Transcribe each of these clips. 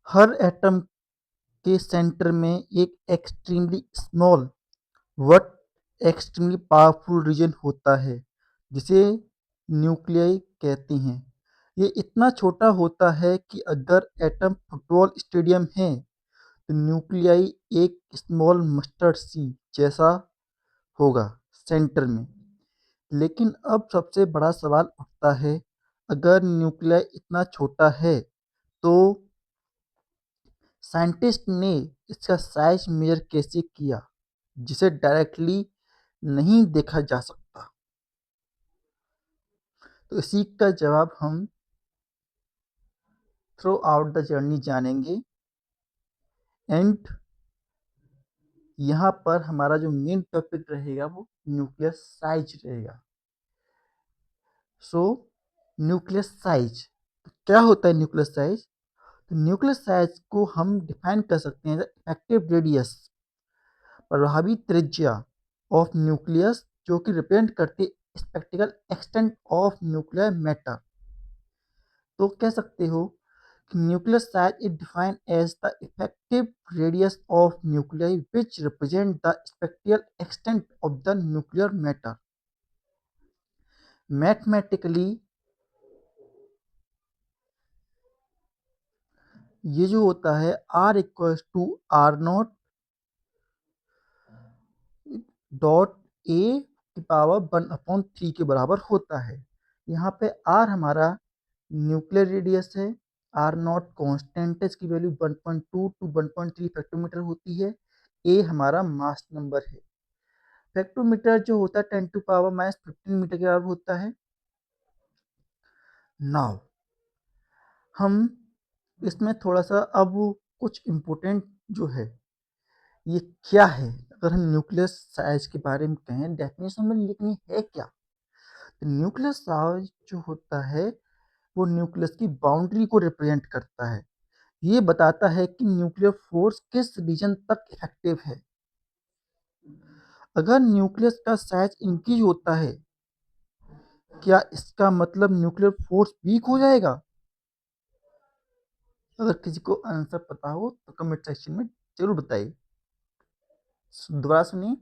हर atom के centre में एक extremely small but extremely powerful region होता है जिसे न्यूक्लियाई कहते हैं। ये इतना छोटा होता है कि अगर एटम फुटबॉल स्टेडियम है तो न्यूक्लियाई एक स्मॉल मस्टर्ड सी जैसा होगा सेंटर में। लेकिन अब सबसे बड़ा सवाल उठता है, अगर न्यूक्लियाई इतना छोटा है तो साइंटिस्ट ने इसका साइज मेजर कैसे किया जिसे डायरेक्टली नहीं देखा जा सकता। तो इसी का जवाब हम थ्रू आउट द जर्नी जानेंगे। एंड यहाँ पर हमारा जो मेन टॉपिक रहेगा वो न्यूक्लियस साइज रहेगा। सो न्यूक्लियस साइज क्या होता है? न्यूक्लियस साइज, तो न्यूक्लियस साइज को हम डिफाइन कर सकते हैं इफेक्टिव रेडियस, प्रभावी त्रिज्या ऑफ न्यूक्लियस, जो कि रिप्रेजेंट करती है spectacle extent of nuclear matter. तो कह सकते हो कि nuclear size is defined as the effective radius of nuclei which represent the spectral extent of the nuclear matter. Mathematically ये जो होता है R equals to R naught dot A की पावर 1/3 के बराबर होता है। यहाँ पे आर हमारा न्यूक्लियर रेडियस है, आर नॉट कॉन्स्टेंट है, इसकी वैल्यू 1.2 टू 1.3 फेक्टोमीटर होती है। ए हमारा मास नंबर है। फेक्टोमीटर जो होता है 10⁻⁻15 मीटर के बराबर होता है। नाउ हम इसमें थोड़ा सा अब कुछ इम्पोर्टेंट जो है ये क्या है, अगर हम न्यूक्लियस साइज के बारे में कहें डेफिनेशन में लिखनी है क्या, तो न्यूक्लियस साइज जो होता है वो न्यूक्लियस की बाउंड्री को रिप्रेजेंट करता है। ये बताता है कि न्यूक्लियर फोर्स किस रीजन तक इफेक्टिव है। अगर न्यूक्लियस का साइज इंक्रीज होता है, क्या इसका मतलब न्यूक्लियर फोर्स वीक हो जाएगा? अगर किसी को आंसर पता हो तो कमेंट सेक्शन में जरूर बताइए। दोबारा सुनिए,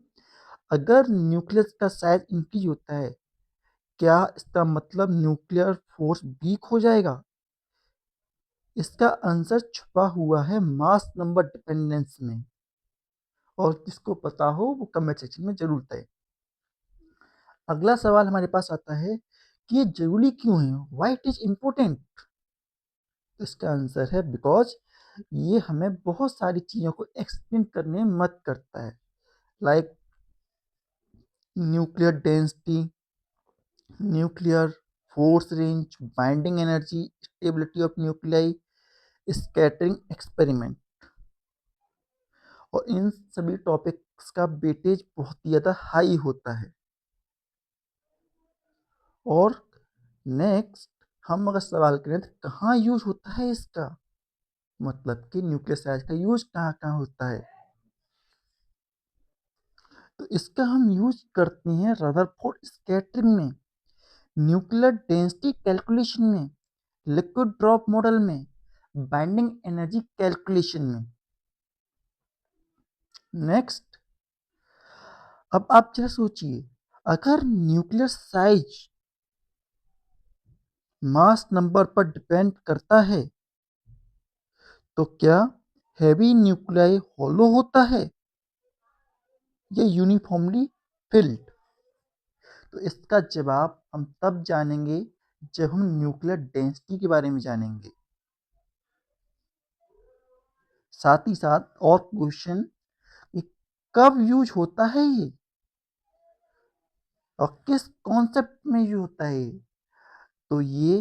अगर न्यूक्लियस का साइज इंक्रीज होता है, क्या इसका मतलब न्यूक्लियर फोर्स वीक हो जाएगा? इसका आंसर छुपा हुआ है मास नंबर डिपेंडेंस में, और जिसको पता हो वो कमेंट सेक्शन में जरूर बताए। अगला सवाल हमारे पास आता है कि ये जरूरी क्यों है, वाई इट इज इम्पोर्टेंट। तो इसका आंसर है बिकॉज ये हमें बहुत सारी चीज़ों को एक्सप्लेन करने में मदद करता है, like nuclear density, nuclear force range, binding energy, stability of nuclei, scattering experiment. और इन सभी टॉपिक्स का वेटेज बहुत ही ज़्यादा हाई होता है। और नेक्स्ट हम अगर सवाल करें तो कहाँ यूज होता है इसका, मतलब कि न्यूक्लियर साइज का यूज कहाँ कहाँ होता है, तो इसका हम यूज करते हैं रदरफोर्ड स्कैटरिंग में, न्यूक्लियर डेंसिटी कैलकुलेशन में, लिक्विड ड्रॉप मॉडल में, बाइंडिंग एनर्जी कैलकुलेशन में। नेक्स्ट, अब आप जरा सोचिए, अगर न्यूक्लियर साइज मास नंबर पर डिपेंड करता है तो क्या हैवी न्यूक्लियाई हॉलो होता है या यूनिफॉर्मली फिल्ड? तो इसका जवाब हम तब जानेंगे जब हम न्यूक्लियर डेंसिटी के बारे में जानेंगे। साथ ही साथ और क्वेश्चन, ये कब यूज होता है ये, और किस कॉन्सेप्ट में यूज होता है ये? तो ये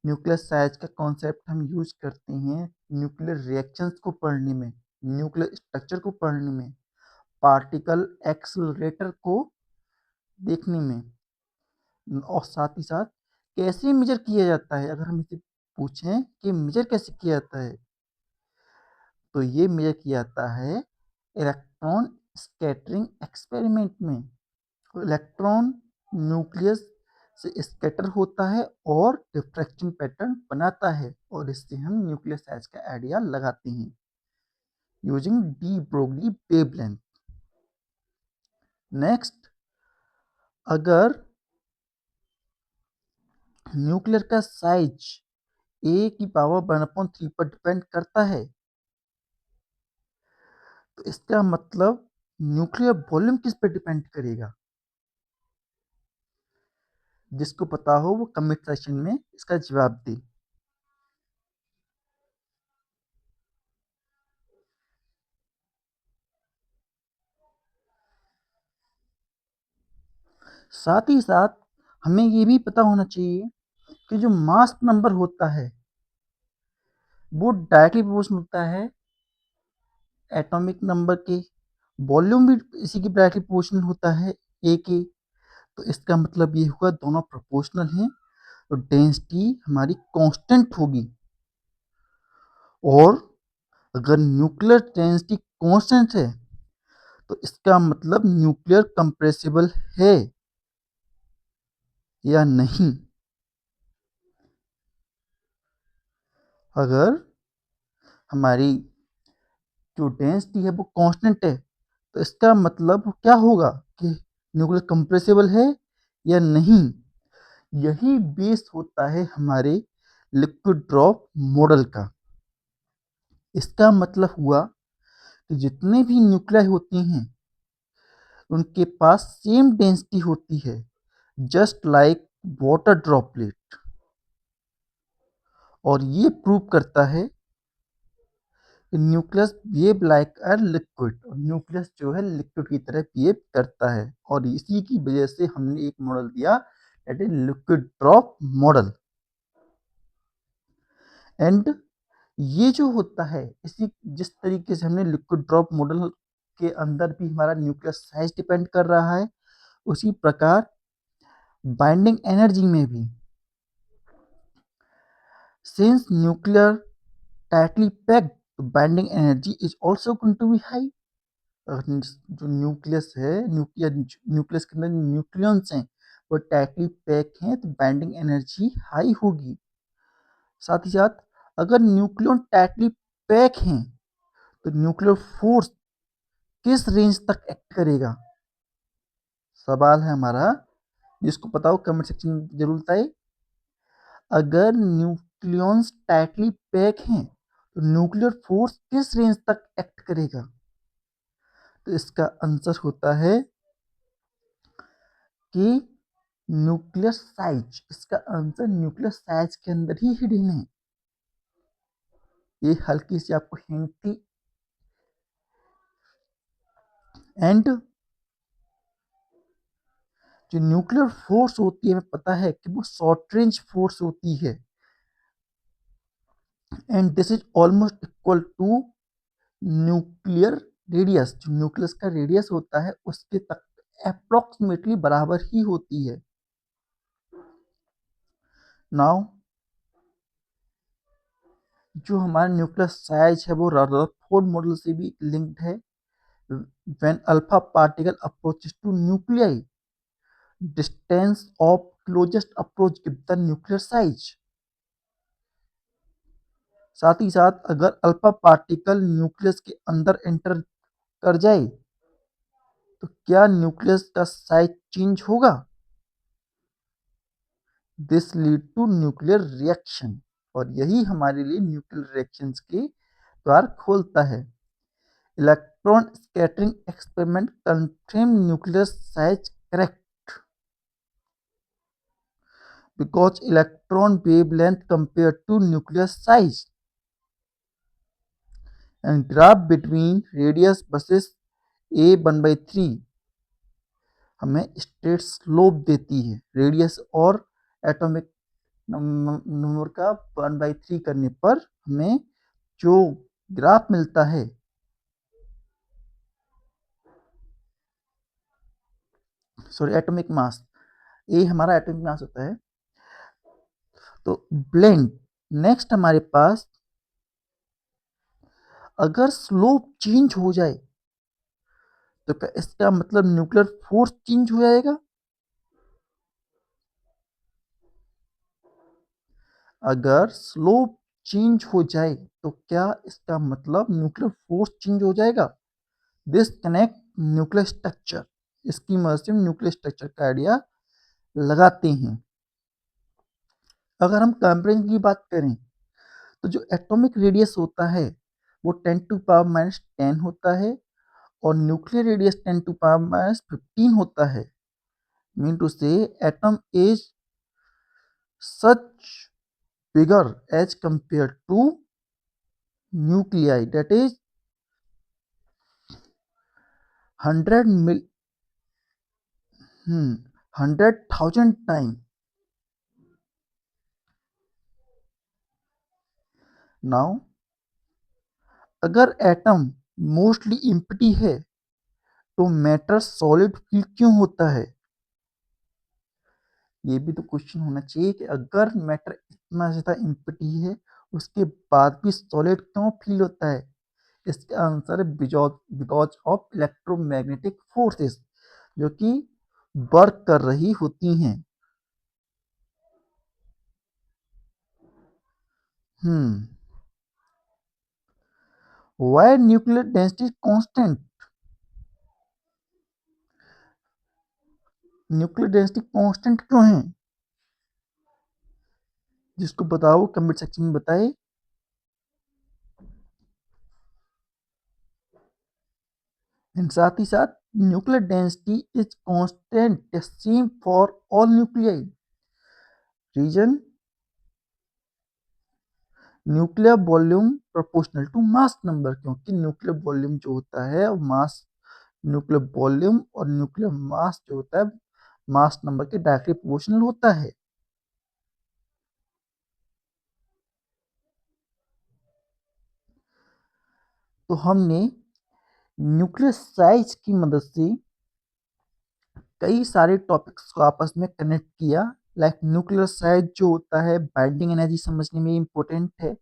न्यूक्लियर साइज का कॉन्सेप्ट हम यूज करते हैं न्यूक्लियर रिएक्शंस को पढ़ने में, न्यूक्लियर स्ट्रक्चर को पढ़ने में, पार्टिकल एक्सलरेटर को देखने में, और साथ ही साथ कैसे मेजर किया जाता है। अगर हम इसे पूछें कि मेजर कैसे किया जाता है, तो ये मेजर किया जाता है इलेक्ट्रॉन स्कैटरिंग एक्सपेरिमेंट में। इलेक्ट्रॉन न्यूक्लियस से स्कैटर होता है और डिफ्रैक्शन पैटर्न बनाता है, और इससे हम न्यूक्लियर साइज का आइडिया लगाते हैं using de Broglie wavelength. Next, अगर न्यूक्लियर का साइज ए की पावर 1/3 पर डिपेंड करता है, तो इसका मतलब न्यूक्लियर वॉल्यूम किस पर डिपेंड करेगा? जिसको पता हो वो कमेंट सेक्शन में इसका जवाब दे। साथ ही साथ हमें ये भी पता होना चाहिए कि जो मास नंबर होता है वो डायरेक्टली प्रोपोर्शनल होता है एटॉमिक नंबर के, वॉल्यूम भी इसी की डायरेक्टली प्रोपोर्शनल होता है ए के। तो इसका मतलब ये हुआ दोनों प्रोपोर्शनल हैं, तो डेंसिटी हमारी कांस्टेंट होगी। और अगर न्यूक्लियर डेंसिटी कांस्टेंट है तो इसका मतलब न्यूक्लियर कंप्रेसिबल है या नहीं। अगर हमारी जो डेंसिटी है वो कांस्टेंट है तो इसका मतलब क्या होगा कि न्यूक्लियर कंप्रेसिबल है या नहीं। यही बेस होता है हमारे लिक्विड ड्रॉप मॉडल का। इसका मतलब हुआ कि जितने भी न्यूक्लियाई होती हैं उनके पास सेम डेंसिटी होती है, जस्ट लाइक वाटर ड्रॉपलेट। और ये प्रूव करता है कि nucleus behave like a liquid, और न्यूक्लियस जो है लिक्विड की तरह बिहेव करता है। और इसी की वजह से हमने एक मॉडल दिया, that is liquid drop model. And ये जो होता है, इसी जिस तरीके से हमने लिक्विड ड्रॉप मॉडल के अंदर भी हमारा न्यूक्लियर साइज डिपेंड कर रहा है, उसी प्रकार बाइंडिंग एनर्जी में भी, since nuclear tightly packed binding energy is also going to be high. जो न्यूक्लियस है, न्यूक्लियस के अंदर न्यूक्लियॉन्स हैं वो टाइटली पैक हैं, तो बाइंडिंग एनर्जी हाई होगी। साथ ही साथ अगर न्यूक्लियॉन टाइटली पैक हैं तो न्यूक्लियर फोर्स किस रेंज तक एक्ट करेगा, सवाल है हमारा। जिसको पता हो कमेंट सेक्शन में जरूर बताइए। अगर न्यूक्लियॉन्स टाइटली पैक हैं तो न्यूक्लियर फोर्स किस रेंज तक एक्ट करेगा, तो इसका आंसर होता है कि न्यूक्लियर साइज। इसका आंसर न्यूक्लियर साइज के अंदर ही हिडन है। ये हल्की सी आपको हिंट थी। एंड जो न्यूक्लियर फोर्स होती है हमें पता है कि वो शॉर्ट रेंज फोर्स होती है, and this is almost equal to nuclear radius. जो न्यूक्लियस का रेडियस होता है उसके तक अप्रोक्सीमेटली बराबर ही होती है। नाउ जो हमारा न्यूक्लियर साइज है वो रदरफोर्ड मॉडल से भी लिंक्ड है। When alpha particle approaches two nuclei, distance of closest approach give the nuclear size. साथ ही साथ अगर अल्फा पार्टिकल न्यूक्लियस के अंदर एंटर कर जाए तो क्या न्यूक्लियस का साइज चेंज होगा? This lead to nuclear reaction, और यही हमारे लिए न्यूक्लियर रिएक्शंस के द्वार खोलता है। Electron scattering experiment confirm nuclear size correct because electron wavelength compared to nuclear size, and graph between radius versus a 1/3 हमें स्ट्रेट स्लोप देती है रेडियस और एटॉमिक नंबर का 1/3 करने पर हमें जो ग्राफ मिलता है, सॉरी एटॉमिक मास, ये हमारा एटॉमिक मास होता है। तो ब्लेंड, नेक्स्ट हमारे पास अगर स्लोप चेंज हो जाए तो क्या इसका मतलब न्यूक्लियर फोर्स चेंज हो जाएगा? अगर स्लोप चेंज हो जाए तो क्या इसका मतलब न्यूक्लियर फोर्स चेंज हो जाएगा? This connect nuclear structure. इसकी मदद से न्यूक्लियर स्ट्रक्चर का आइडिया लगाते हैं। अगर हम कंपैरिजन की बात करें तो जो एटॉमिक रेडियस होता है वो 10⁻⁻10 होता है और न्यूक्लियर रेडियस 10⁻⁻15 होता है। मीन टू से atom is such bigger as compared to nuclei, that is 100 mil 100,000 time. Now अगर एटम मोस्टली इम्पटी है तो मैटर सॉलिड फील क्यों होता है? ये भी तो क्वेश्चन होना चाहिए कि अगर मैटर इतना ज़्यादा इम्पटी है उसके बाद भी सॉलिड क्यों फील होता है? इसका आंसर है बिकॉज ऑफ इलेक्ट्रोमैग्नेटिक फोर्सेस जो कि वर्क कर रही होती हैं। Why nuclear density is constant? Nuclear density constant क्यों है? जिसको बताओ कमेंट सेक्शन में बताए। साथ ही साथ nuclear density is constant same for all nuclei. Region nuclear volume proportional to mass number, क्योंकि न्यूक्लियर वॉल्यूम जो होता है मास न्यूक्लियर वॉल्यूम और न्यूक्लियर मास जो होता है मास नंबर के डायरेक्टली प्रोपोर्शनल होता है। तो हमने न्यूक्लियर साइज की मदद से कई सारे टॉपिक्स को आपस में कनेक्ट किया। लाइक न्यूक्लियर साइज जो होता है बाइंडिंग एनर्जी समझने में इम्पोर्टेंट है,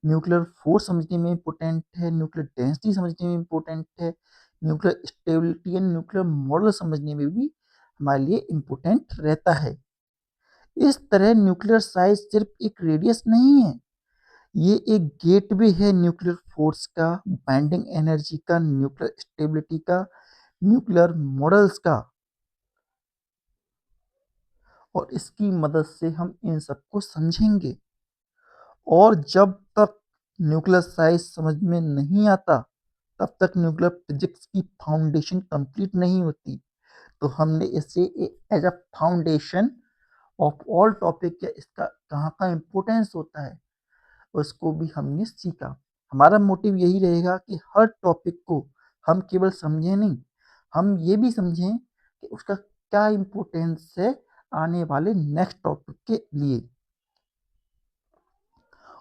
न्यूक्लियर फोर्स समझने में इम्पोर्टेंट है, न्यूक्लियर डेंसिटी समझने में इम्पोर्टेंट है, nuclear stability and nuclear model समझने में भी हमारे लिए इम्पोर्टेंट रहता है। इस तरह न्यूक्लियर साइज सिर्फ एक रेडियस नहीं है, ये एक गेटवे है न्यूक्लियर फोर्स का, बाइंडिंग एनर्जी का, न्यूक्लियर स्टेबिलिटी का, न्यूक्लियर मॉडल्स का। और इसकी मदद से हम इन सबको समझेंगे। और जब तक न्यूक्लियर साइंस समझ में नहीं आता तब तक न्यूक्लियर फिजिक्स की फाउंडेशन कंप्लीट नहीं होती। तो हमने इसे as a foundation of all topic या इसका कहाँ का इम्पोर्टेंस होता है उसको भी हमने सीखा। हमारा मोटिव यही रहेगा कि हर टॉपिक को हम केवल समझें नहीं, हम ये भी समझें कि उसका क्या इम्पोर्टेंस है आने वाले नेक्स्ट टॉपिक के लिए।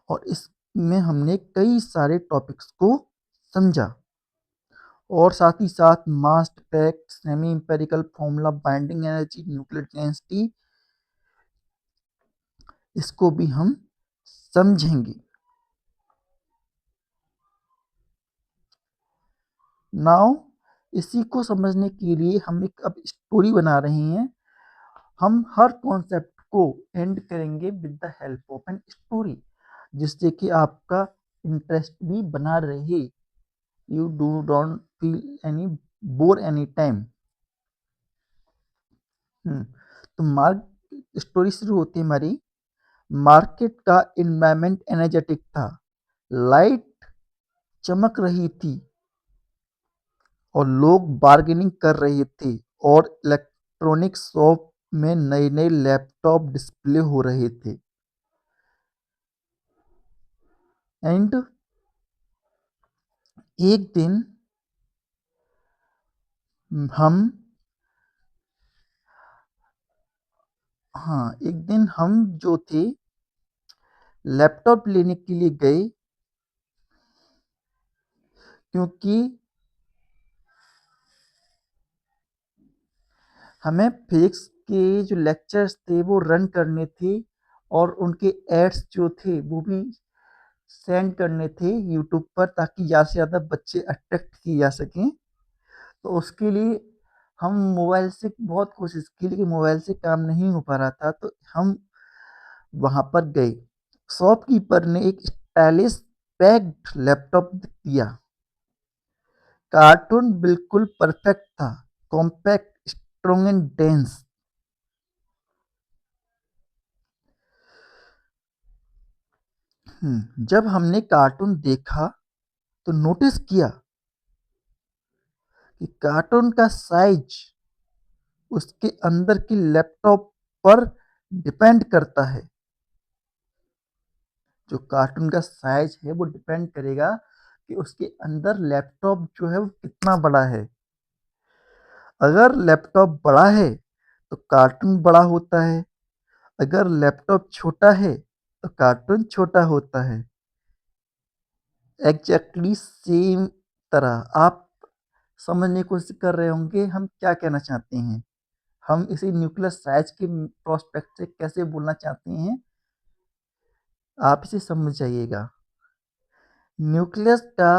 और इसमें हमने कई सारे टॉपिक्स को समझा और साथ ही साथ mass effect, semi empirical formula, binding energy, nuclear density, इसको भी हम समझेंगे। नाउ इसी को समझने के लिए हम एक अब स्टोरी बना रहे हैं। हम हर कॉन्सेप्ट को एंड करेंगे with the help of N story, जिससे कि आपका इंटरेस्ट भी बना रहे, you don't feel any bore any time. तो मार्क स्टोरी शुरू होती है हमारी। मार्केट का इन्वायरमेंट एनर्जेटिक था, लाइट चमक रही थी और लोग बार्गेनिंग कर रहे थे और इलेक्ट्रॉनिक शॉप में नए नए लैपटॉप डिस्प्ले हो रहे थे। एंड एक दिन हम एक दिन हम जो थे लैपटॉप लेने के लिए गए, क्योंकि हमें फिजिक्स के जो लेक्चर्स थे वो रन करने थे और उनके एड्स जो थे वो भी सेंड करने थे यूट्यूब पर, ताकि ज़्यादा से ज़्यादा बच्चे अट्रैक्ट किए जा सकें। तो उसके लिए हम मोबाइल से बहुत कोशिश की लेकिन मोबाइल से काम नहीं हो पा रहा था, तो हम वहाँ पर गए। शॉपकीपर ने एक स्टाइलिश पैक्ड लैपटॉप दिया। कार्टून बिल्कुल परफेक्ट था, कॉम्पैक्ट, स्ट्रॉन्ग एंड डेंस। जब हमने कार्टून देखा तो नोटिस किया कि कार्टून का साइज उसके अंदर की लैपटॉप पर डिपेंड करता है। जो कार्टून का साइज है वो डिपेंड करेगा कि उसके अंदर लैपटॉप जो है वो कितना बड़ा है। अगर लैपटॉप बड़ा है तो कार्टून बड़ा होता है, अगर लैपटॉप छोटा है तो कार्टून छोटा होता है। एग्जैक्टली सेम तरह आप समझने की कोशिश कर रहे होंगे हम क्या कहना चाहते हैं, हम इसे न्यूक्लियर साइज के प्रोस्पेक्ट से कैसे बोलना चाहते हैं, आप इसे समझ जाइएगा। न्यूक्लियस का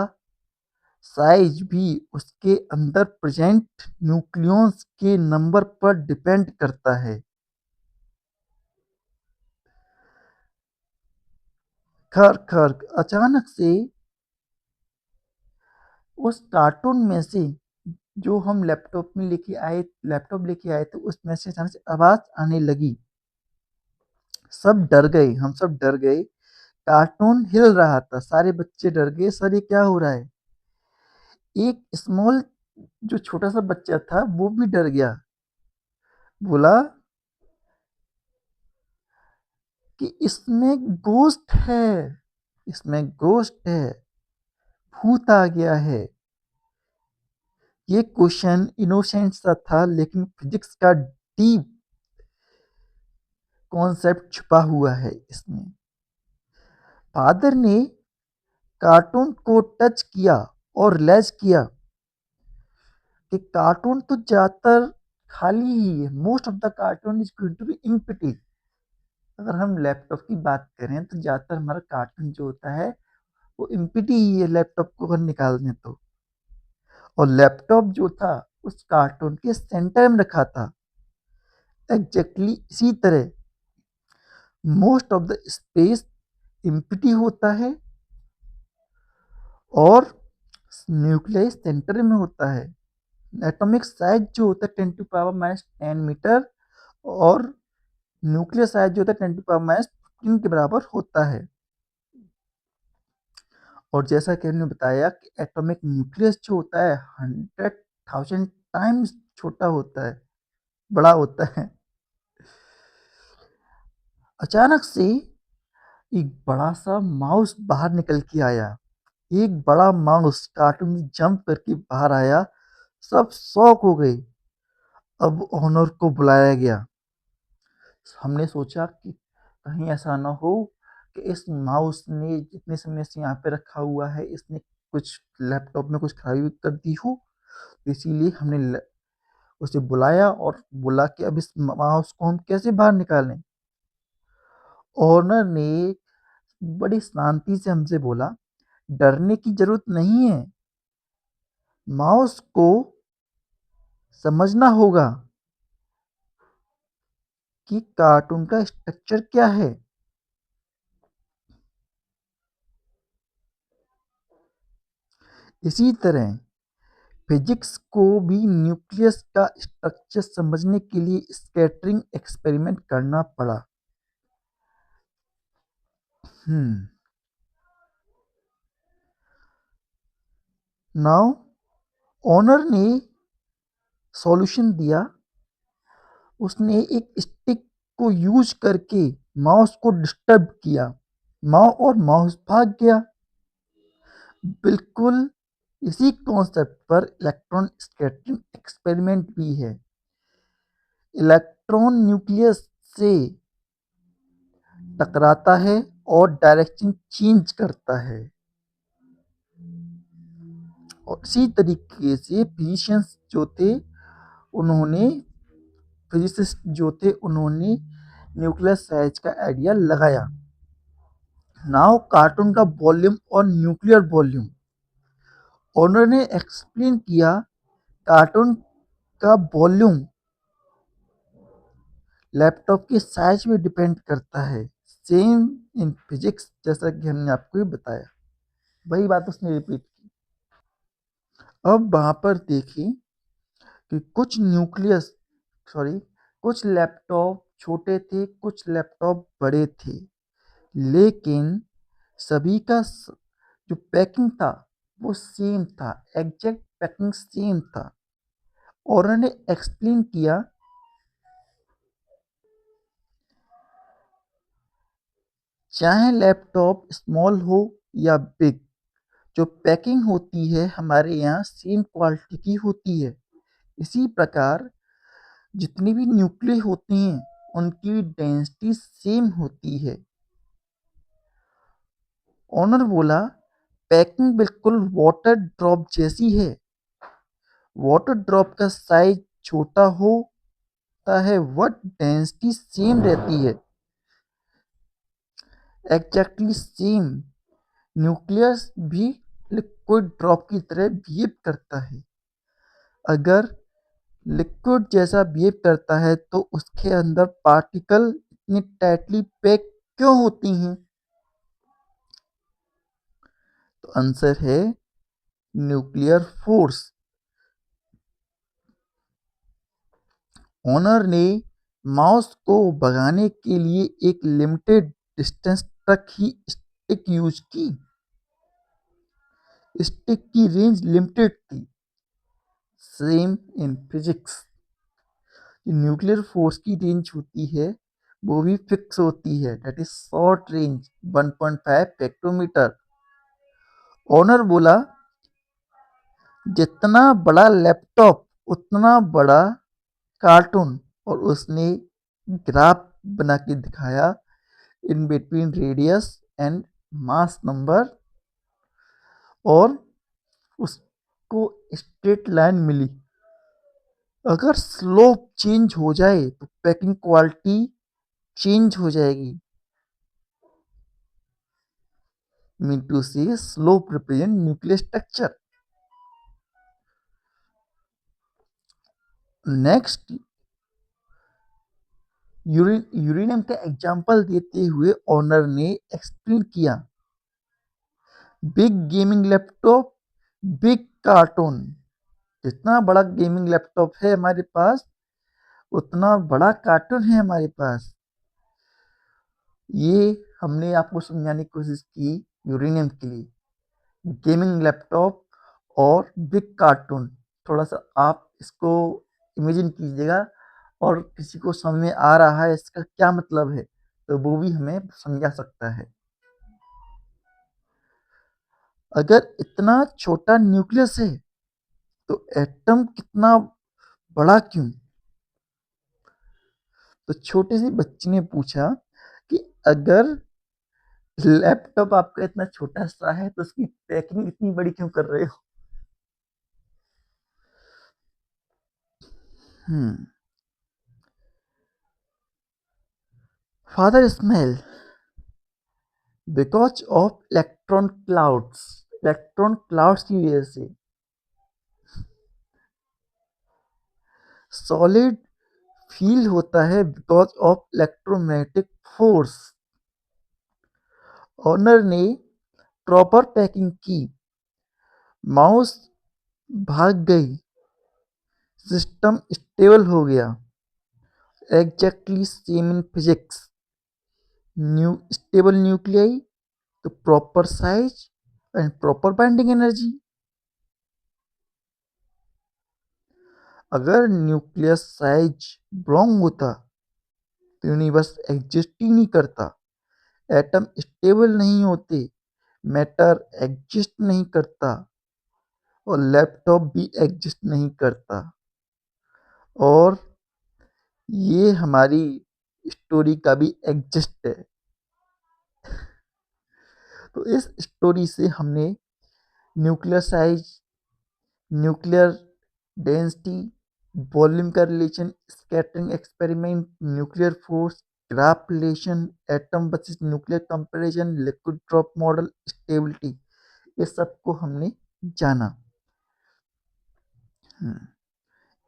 साइज भी उसके अंदर प्रेजेंट न्यूक्लियॉन्स के नंबर पर डिपेंड करता है। खर खर अचानक से उस कार्टून में से जो हम लैपटॉप लेके आए थे उसमें से अचानक से आवाज आने लगी। सब डर गए, हम सब डर गए। कार्टून हिल रहा था, सारे बच्चे डर गए, सर ये क्या हो रहा है। एक स्मॉल जो छोटा सा बच्चा था वो भी डर गया, बोला कि इसमें गोस्ट है, इसमें गोस्ट है, भूत आ गया है। ये क्वेश्चन इनोसेंट सा था लेकिन फिजिक्स का डीप कॉन्सेप्ट छुपा हुआ है इसमें। फादर ने कार्टून को टच किया और रियलाइज किया कि कार्टून तो ज्यादातर खाली ही है। Most of the cartoon is going to be empty. अगर हम लैपटॉप की बात करें तो ज्यादातर हमारा कार्टून जो होता है वो एम्प्टी ही है, लैपटॉप को अगर निकाल दें तो। और लैपटॉप जो था उस कार्टून के सेंटर में रखा था। एग्जैक्टली इसी तरह most of the space empty होता है और न्यूक्लियस सेंटर में होता है। एटॉमिक साइज जो होता है 10⁻⁻10 मीटर और न्यूक्लियर साइज जो होता है 10⁻15 के बराबर होता है। और जैसा कि हमने बताया कि एटॉमिक न्यूक्लियस जो होता है 100,000 टाइम्स छोटा होता है, बड़ा होता है। अचानक से एक बड़ा सा माउस बाहर निकल के आया। एक बड़ा माउस कार्टून में जंप करके बाहर आया। सब शॉक हो गए। अब ओनर को बुलाया गया। हमने सोचा कि कहीं ऐसा ना हो कि इस माउस ने जितने समय से यहाँ पे रखा हुआ है इसने कुछ लैपटॉप में कुछ खराबी कर दी हो, तो इसीलिए हमने उसे बुलाया और बोला कि अब इस माउस को हम कैसे बाहर निकालें। ओनर ने बड़ी शांति से हमसे बोला, डरने की जरूरत नहीं है, माउस को समझना होगा कि कार्टून का स्ट्रक्चर क्या है। इसी तरह फिजिक्स को भी न्यूक्लियस का स्ट्रक्चर समझने के लिए स्कैटरिंग एक्सपेरिमेंट करना पड़ा। नाउ ओनर ने सॉल्यूशन दिया। उसने एक स्टिक को यूज करके माउस को डिस्टर्ब किया। माउस और माउस भाग गया। बिल्कुल इसी कॉन्सेप्ट पर इलेक्ट्रॉन स्कैटरिंग एक्सपेरिमेंट भी है। इलेक्ट्रॉन न्यूक्लियस से टकराता है और डायरेक्शन चेंज करता है। और इसी तरीके से फिजिशियंस जो थे उन्होंने फिजिसिस्ट जो थे उन्होंने न्यूक्लियर साइज का आइडिया लगाया। नाउ कार्टून का वॉल्यूम और न्यूक्लियर वॉल्यूम। ओनर ने एक्सप्लेन किया, कार्टून का वॉल्यूम लैपटॉप के साइज में डिपेंड करता है। सेम इन फिजिक्स, जैसा कि हमने आपको ही बताया, वही बात उसने रिपीट की। अब वहां पर देखिए कि कुछ लैपटॉप छोटे थे, कुछ लैपटॉप बड़े थे, लेकिन सभी का जो पैकिंग था वो सेम था, एग्जैक्ट पैकिंग सेम था। और उन्होंने एक्सप्लेन किया, चाहे लैपटॉप स्मॉल हो या बिग, जो पैकिंग होती है हमारे यहाँ सेम क्वालिटी की होती है। इसी प्रकार जितनी भी न्यूक्लियस होती हैं उनकी डेंसिटी सेम होती है। ओनर बोला, पैकिंग बिल्कुल वाटर ड्रॉप जैसी है। वाटर ड्रॉप का साइज छोटा होता है, वट डेंसिटी सेम रहती है, एग्जैक्टली सेम। न्यूक्लियस भी लिक्विड ड्रॉप की तरह बिहेव करता है। अगर लिक्विड जैसा बिहेव करता है तो उसके अंदर पार्टिकल इतनी टाइटली पैक क्यों होती हैं? तो आंसर है न्यूक्लियर फोर्स। ओनर ने माउस को भगाने के लिए एक लिमिटेड डिस्टेंस तक ही स्टिक यूज की। स्टिक की रेंज लिमिटेड थी। Same in physics, nuclear force की रेंज होती है वो भी फिक्स होती है, that is short range 1.5 hectometre. Owner बोला, जितना बड़ा लैपटॉप उतना बड़ा कार्टून, और उसने ग्राफ बना के दिखाया in between radius and mass number, और उसको स्ट्रेट लाइन मिली। अगर स्लोप चेंज हो जाए तो पैकिंग क्वालिटी चेंज हो जाएगी। मीन टू से slope represent nuclear structure. Next, uranium का एग्जांपल देते हुए ओनर ने एक्सप्लेन किया, big gaming laptop, big cartoon. जितना बड़ा गेमिंग लैपटॉप है हमारे पास उतना बड़ा कार्टून है हमारे पास। ये हमने आपको समझाने की कोशिश की यूरेनियम के लिए, गेमिंग लैपटॉप और बिग कार्टून। थोड़ा सा आप इसको इमेजिन कीजिएगा, और किसी को समझ में आ रहा है इसका क्या मतलब है तो वो भी हमें समझा सकता है। अगर इतना छोटा न्यूक्लियस है तो एटम कितना बड़ा क्यों? तो छोटे से बच्चे ने पूछा कि अगर लैपटॉप आपका इतना छोटा सा है तो उसकी पैकिंग इतनी बड़ी क्यों कर रहे हो? Hmm father smell, because of electron clouds की वजह से। सॉलिड फील होता है because of electromagnetic force. Owner ने प्रॉपर पैकिंग की, माउस भाग गई, सिस्टम स्टेबल हो गया, exactly same in physics. Stable nuclei, तो proper size and proper binding energy. अगर न्यूक्लियस साइज रॉन्ग होता तो यूनिवर्स एग्जिस्ट ही नहीं करता, एटम स्टेबल नहीं होते, मैटर एग्जिस्ट नहीं करता, और लैपटॉप भी एग्जिस्ट नहीं करता। और ये हमारी स्टोरी का भी एग्जिस्ट है। तो इस स्टोरी से हमने nuclear size, nuclear density, volume का relation, scattering experiment, nuclear force, graph relation, atom versus nuclear comparison, liquid drop model, stability, ये सबको हमने जाना।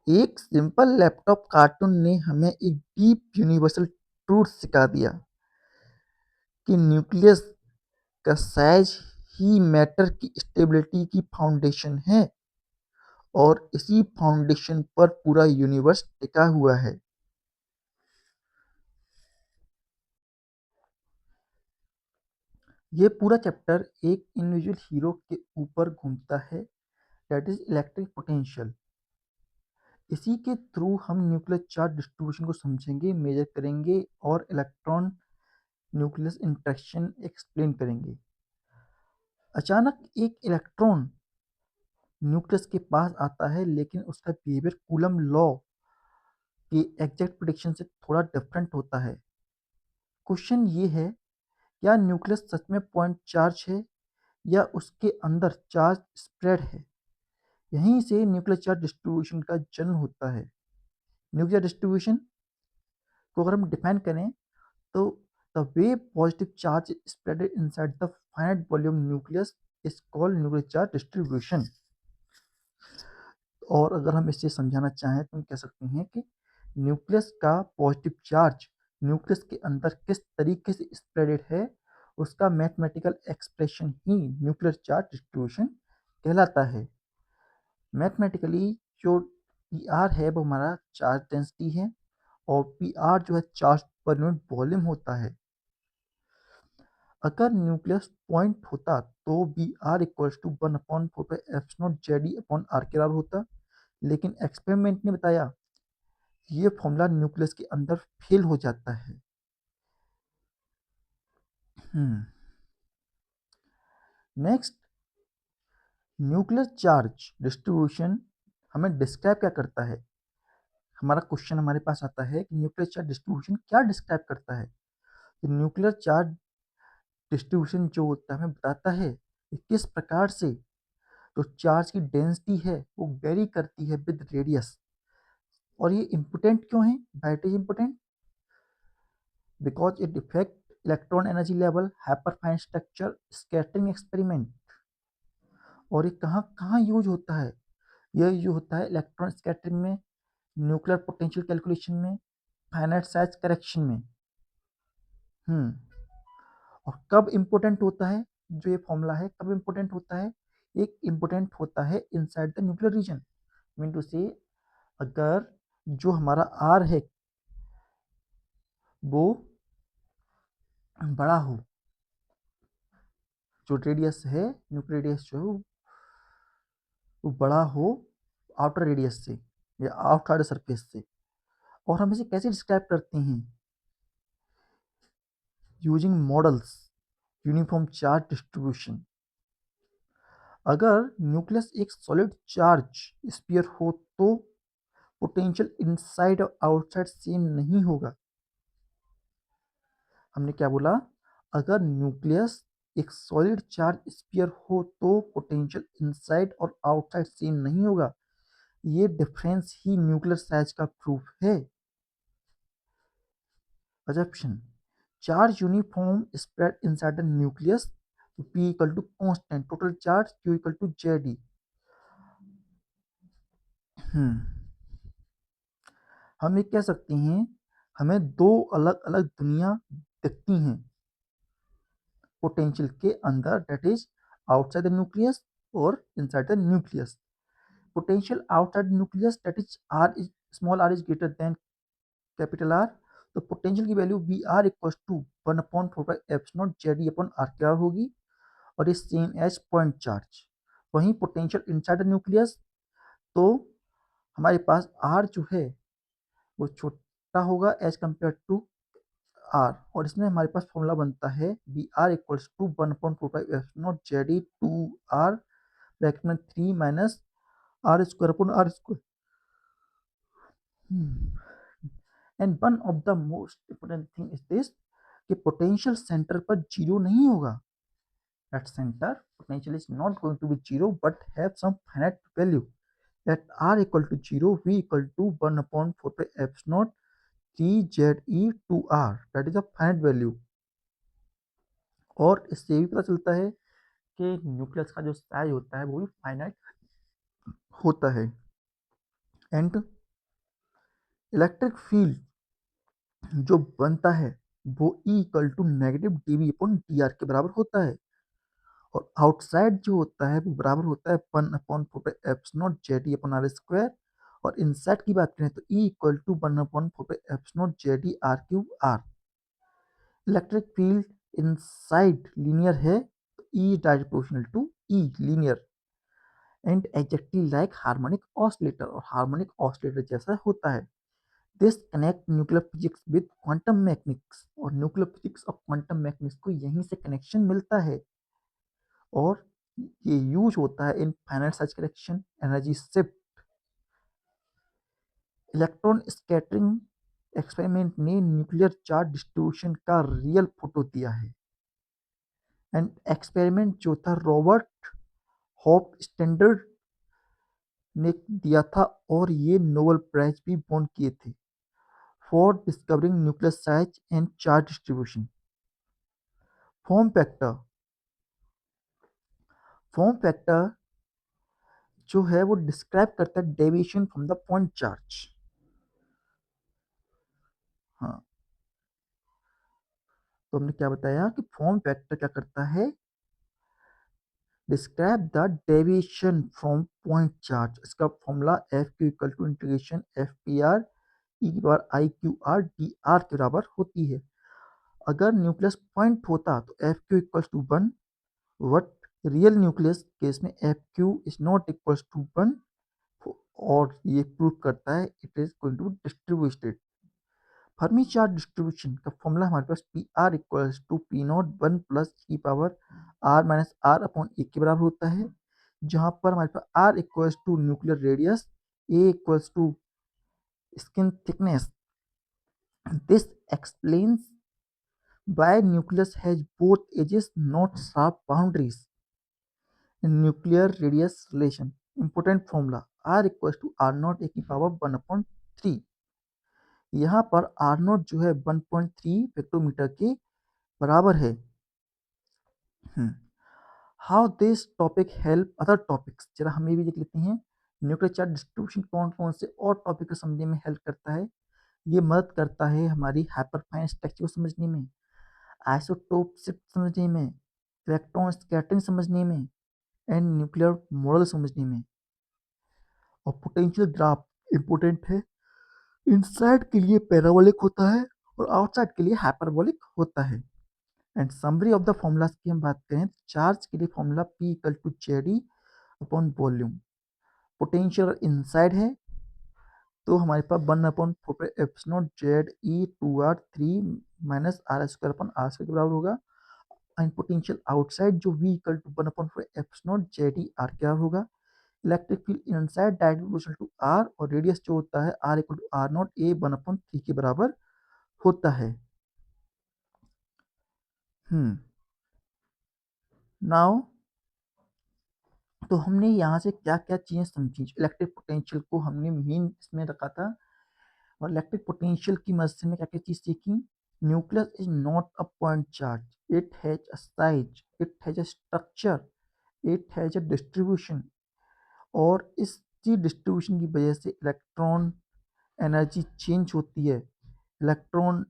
एक सिंपल लैपटॉप कार्टून ने हमें एक डीप यूनिवर्सल ट्रूथ सिखा दिया, कि न्यूक्लियस का साइज ही मैटर की स्टेबिलिटी की फाउंडेशन है और इसी फाउंडेशन पर पूरा यूनिवर्स टिका हुआ है। ये पूरा चैप्टर एक इंडिविजुअल हीरो के ऊपर घूमता है, दैट इज इलेक्ट्रिक पोटेंशियल। इसी के थ्रू हम न्यूक्लियर चार्ज डिस्ट्रीब्यूशन को समझेंगे, मेजर करेंगे और इलेक्ट्रॉन न्यूक्लियस इंटरेक्शन एक्सप्लेन करेंगे। अचानक एक इलेक्ट्रॉन न्यूक्लियस के पास आता है, लेकिन उसका बिहेवियर कूलम लॉ की एग्जैक्ट प्रिडिक्शन से थोड़ा डिफरेंट होता है। क्वेश्चन ये है, क्या न्यूक्लियस सच में पॉइंट चार्ज है या उसके अंदर चार्ज स्प्रेड है? यहीं से न्यूक्लियर चार्ज डिस्ट्रीब्यूशन का जन्म होता है। न्यूक्लियर डिस्ट्रीब्यूशन को अगर हम डिफाइन करें तो the way positive charge spread inside the finite volume nucleus is called nuclear charge distribution. और अगर हम इसे समझाना चाहें तो हम कह सकते हैं कि न्यूक्लियस का पॉजिटिव चार्ज न्यूक्लियस के अंदर किस तरीके से स्प्रेडेड है, उसका मैथमेटिकल एक्सप्रेशन ही न्यूक्लियर चार्ज डिस्ट्रीब्यूशन कहलाता है। मैथमेटिकली जो पी आर है वो हमारा चार्ज डेंसिटी है और पी आर जो है चार्ज पर यूनिट वॉल्यूम होता है। अगर न्यूक्लियस पॉइंट होता तो B R equals to 1/4 epsilon Z E upon are के बराबर होता, लेकिन एक्सपेरिमेंट ने बताया ये फॉर्मूला न्यूक्लियस के अंदर फेल हो जाता है। नेक्स्ट, न्यूक्लियर चार्ज डिस्ट्रीब्यूशन हमें डिस्क्राइब क्या करता है? हमारा क्वेश्चन हमारे पास आता है कि न्यूक्लियर चार्ज डिस्ट्रीब्यूशन क्या डिस्क्राइब करता है। तो न्यूक्लियर चार्ज डिस्ट्रीब्यूशन जो होता है हमें बताता है कि किस प्रकार से जो चार्ज की डेंसिटी है वो वेरी करती है विद रेडियस। और ये इम्पोर्टेंट क्यों है? Why it is important? Because it effect electron energy level, hyperfine structure, scattering experiment. और ये कहाँ कहाँ यूज होता है? यह यूज होता है इलेक्ट्रॉन स्कैटरिंग में, न्यूक्लियर पोटेंशियल कैलकुलेशन में, फाइनाइट साइज करेक्शन में। हम्म और कब इम्पोर्टेंट होता है जो ये फॉर्मूला है, कब इम्पोर्टेंट होता है? एक इम्पोर्टेंट होता है inside the nuclear region. Mean to say, अगर जो हमारा आर है वो बड़ा हो, जो रेडियस है न्यूक्लियर रेडियस जो है वो बड़ा हो आउटर रेडियस से या आउटसाइड सरफेस से। और हम इसे कैसे डिस्क्राइब करते हैं? Using models uniform charge distribution. अगर न्यूक्लियस एक सॉलिड चार्ज स्फीयर हो तो पोटेंशियल इनसाइड और आउटसाइड सेम नहीं होगा। हमने क्या बोला? अगर न्यूक्लियस एक सॉलिड चार्ज स्फीयर हो तो पोटेंशियल इनसाइड और आउटसाइड सेम नहीं होगा। ये डिफरेंस ही न्यूक्लियर साइज का प्रूफ है। Assumption: charge uniform spread inside the nucleus, P equal to constant, total charge Q equal to JD। हम ये कह सकते हैं हमें दो अलग अलग दुनिया दिखती हैं पोटेंशियल के अंदर, that is outside the nucleus और inside the nucleus. Potential outside nucleus, that is r is small r is greater than capital r. तो पोटेंशियल की value b r equal to 1/4 epsilon Z E upon are के बराबर होगी और is same as point charge. वहीं potential inside the nucleus, तो हमारे पास आर जो है वो छोटा होगा एज कंपेयर टू आर, और इसमें हमारे पास फॉर्मूला बनता है B R equals to 1/4 epsilon Z E two R bracket में 3 minus R square upon R square. And one of the most important thing is this कि पोटेंशियल सेंटर पर zero नहीं होगा। At center, potential is not going to be zero but have some finite value. At r equal to 0, v equal to 1/4 pi epsilon t z e to r. That is a finite value. और इससे भी पता चलता है कि nucleus का जो size होता है वो भी फाइनाइट होता है। एंड इलेक्ट्रिक फील्ड जो बनता है वो E equal to negative dV upon dr के बराबर होता है। और आउटसाइड जो होता है वो बराबर होता है 1/4 अपॉन आर स्क्वायर। और इनसाइड की बात करें तो E equal to 1/4 R. Electric field inside linear है तो E is directly proportional to E linear and exactly like harmonic oscillator, और हार्मोनिक ऑसिलेटर जैसा होता है। This connect nuclear physics with quantum mechanics, और न्यूक्लियर फिजिक्स और quantum mechanics को यहीं से कनेक्शन मिलता है। और ये यूज होता है इन finite size correction, energy shift. Electron scattering experiment ने न्यूक्लियर चार्ज डिस्ट्रीब्यूशन का रियल फोटो दिया है। एंड एक्सपेरिमेंट जो था रॉबर्ट हॉप स्टैंडर्ड ने दिया था, और ये नोबेल प्राइज भी वॉन किए थे for discovering nuclear size and charge distribution. Form factor, form factor जो है वो डिस्क्राइब करता है deviation from the point charge. हाँ, तो हमने क्या बताया कि फॉर्म फैक्टर क्या करता है, describe the deviation from point charge. इसका formula f q equal to integration f p r e की power i q r d r के बराबर होती है। अगर न्यूक्लियस पॉइंट होता तो f q equal to 1, but real nucleus case में f q is not equal to 1, और ये प्रूव करता है it is going to distributed. Fermi charge distribution का फॉर्मूला हमारे पास p r equals to p not 1 plus e power r minus r upon a के बराबर होता है, जहां पर हमारे पास r equals to nuclear radius, a equals to skin thickness. This explains why nucleus has both edges, not sharp boundaries. In nuclear radius relation, important formula R equals to R naught e की power 1/3। यहाँ पर R naught जो है 1.3 फेक्टोमीटर के बराबर है। How this topic help other topics, जरा हम ये भी देख लेते हैं। न्यूक्लियर चार्ज डिस्ट्रीब्यूशन कौन कौन से और टॉपिक को समझने में हेल्प करता है। ये मदद करता है हमारी हाइपरफाइन स्ट्रक्चर को समझने में, आइसोटोप शिफ्ट समझने में, इलेक्ट्रॉन स्कैटरिंग समझने में, एंड न्यूक्लियर मॉडल समझने में। और पोटेंशियल ग्राफ इंपोर्टेंट है, इनसाइड के लिए पैराबोलिक होता है और आउटसाइड के लिए हाइपरबोलिक होता है। And summary of the formulas की हम बात करें, चार्ज के लिए formula P equal to Z upon volume. Potential inside है तो हमारे पास 1/4 epsilon Z E 2r3 minus R square upon R square के बराबर होगा। एंड पोटेंशियल आउटसाइड जो V equal to 1/4 epsilon Z E R के बराबर होगा। Electric field inside directly proportional to R, और रेडियस जो होता है are equal to R naught A 1/3 के बराबर होता है। नाउ तो हमने यहाँ से क्या क्या चीजें समझी। इलेक्ट्रिक पोटेंशियल को हमने मेन इसमें रखा था, और इलेक्ट्रिक पोटेंशियल की मदद से क्या क्या चीज सीखी। Nucleus is not a point charge, it has a size, it has a structure, it has a distribution. और इस डिस्ट्रीब्यूशन की वजह से इलेक्ट्रॉन एनर्जी चेंज होती है, इलेक्ट्रॉन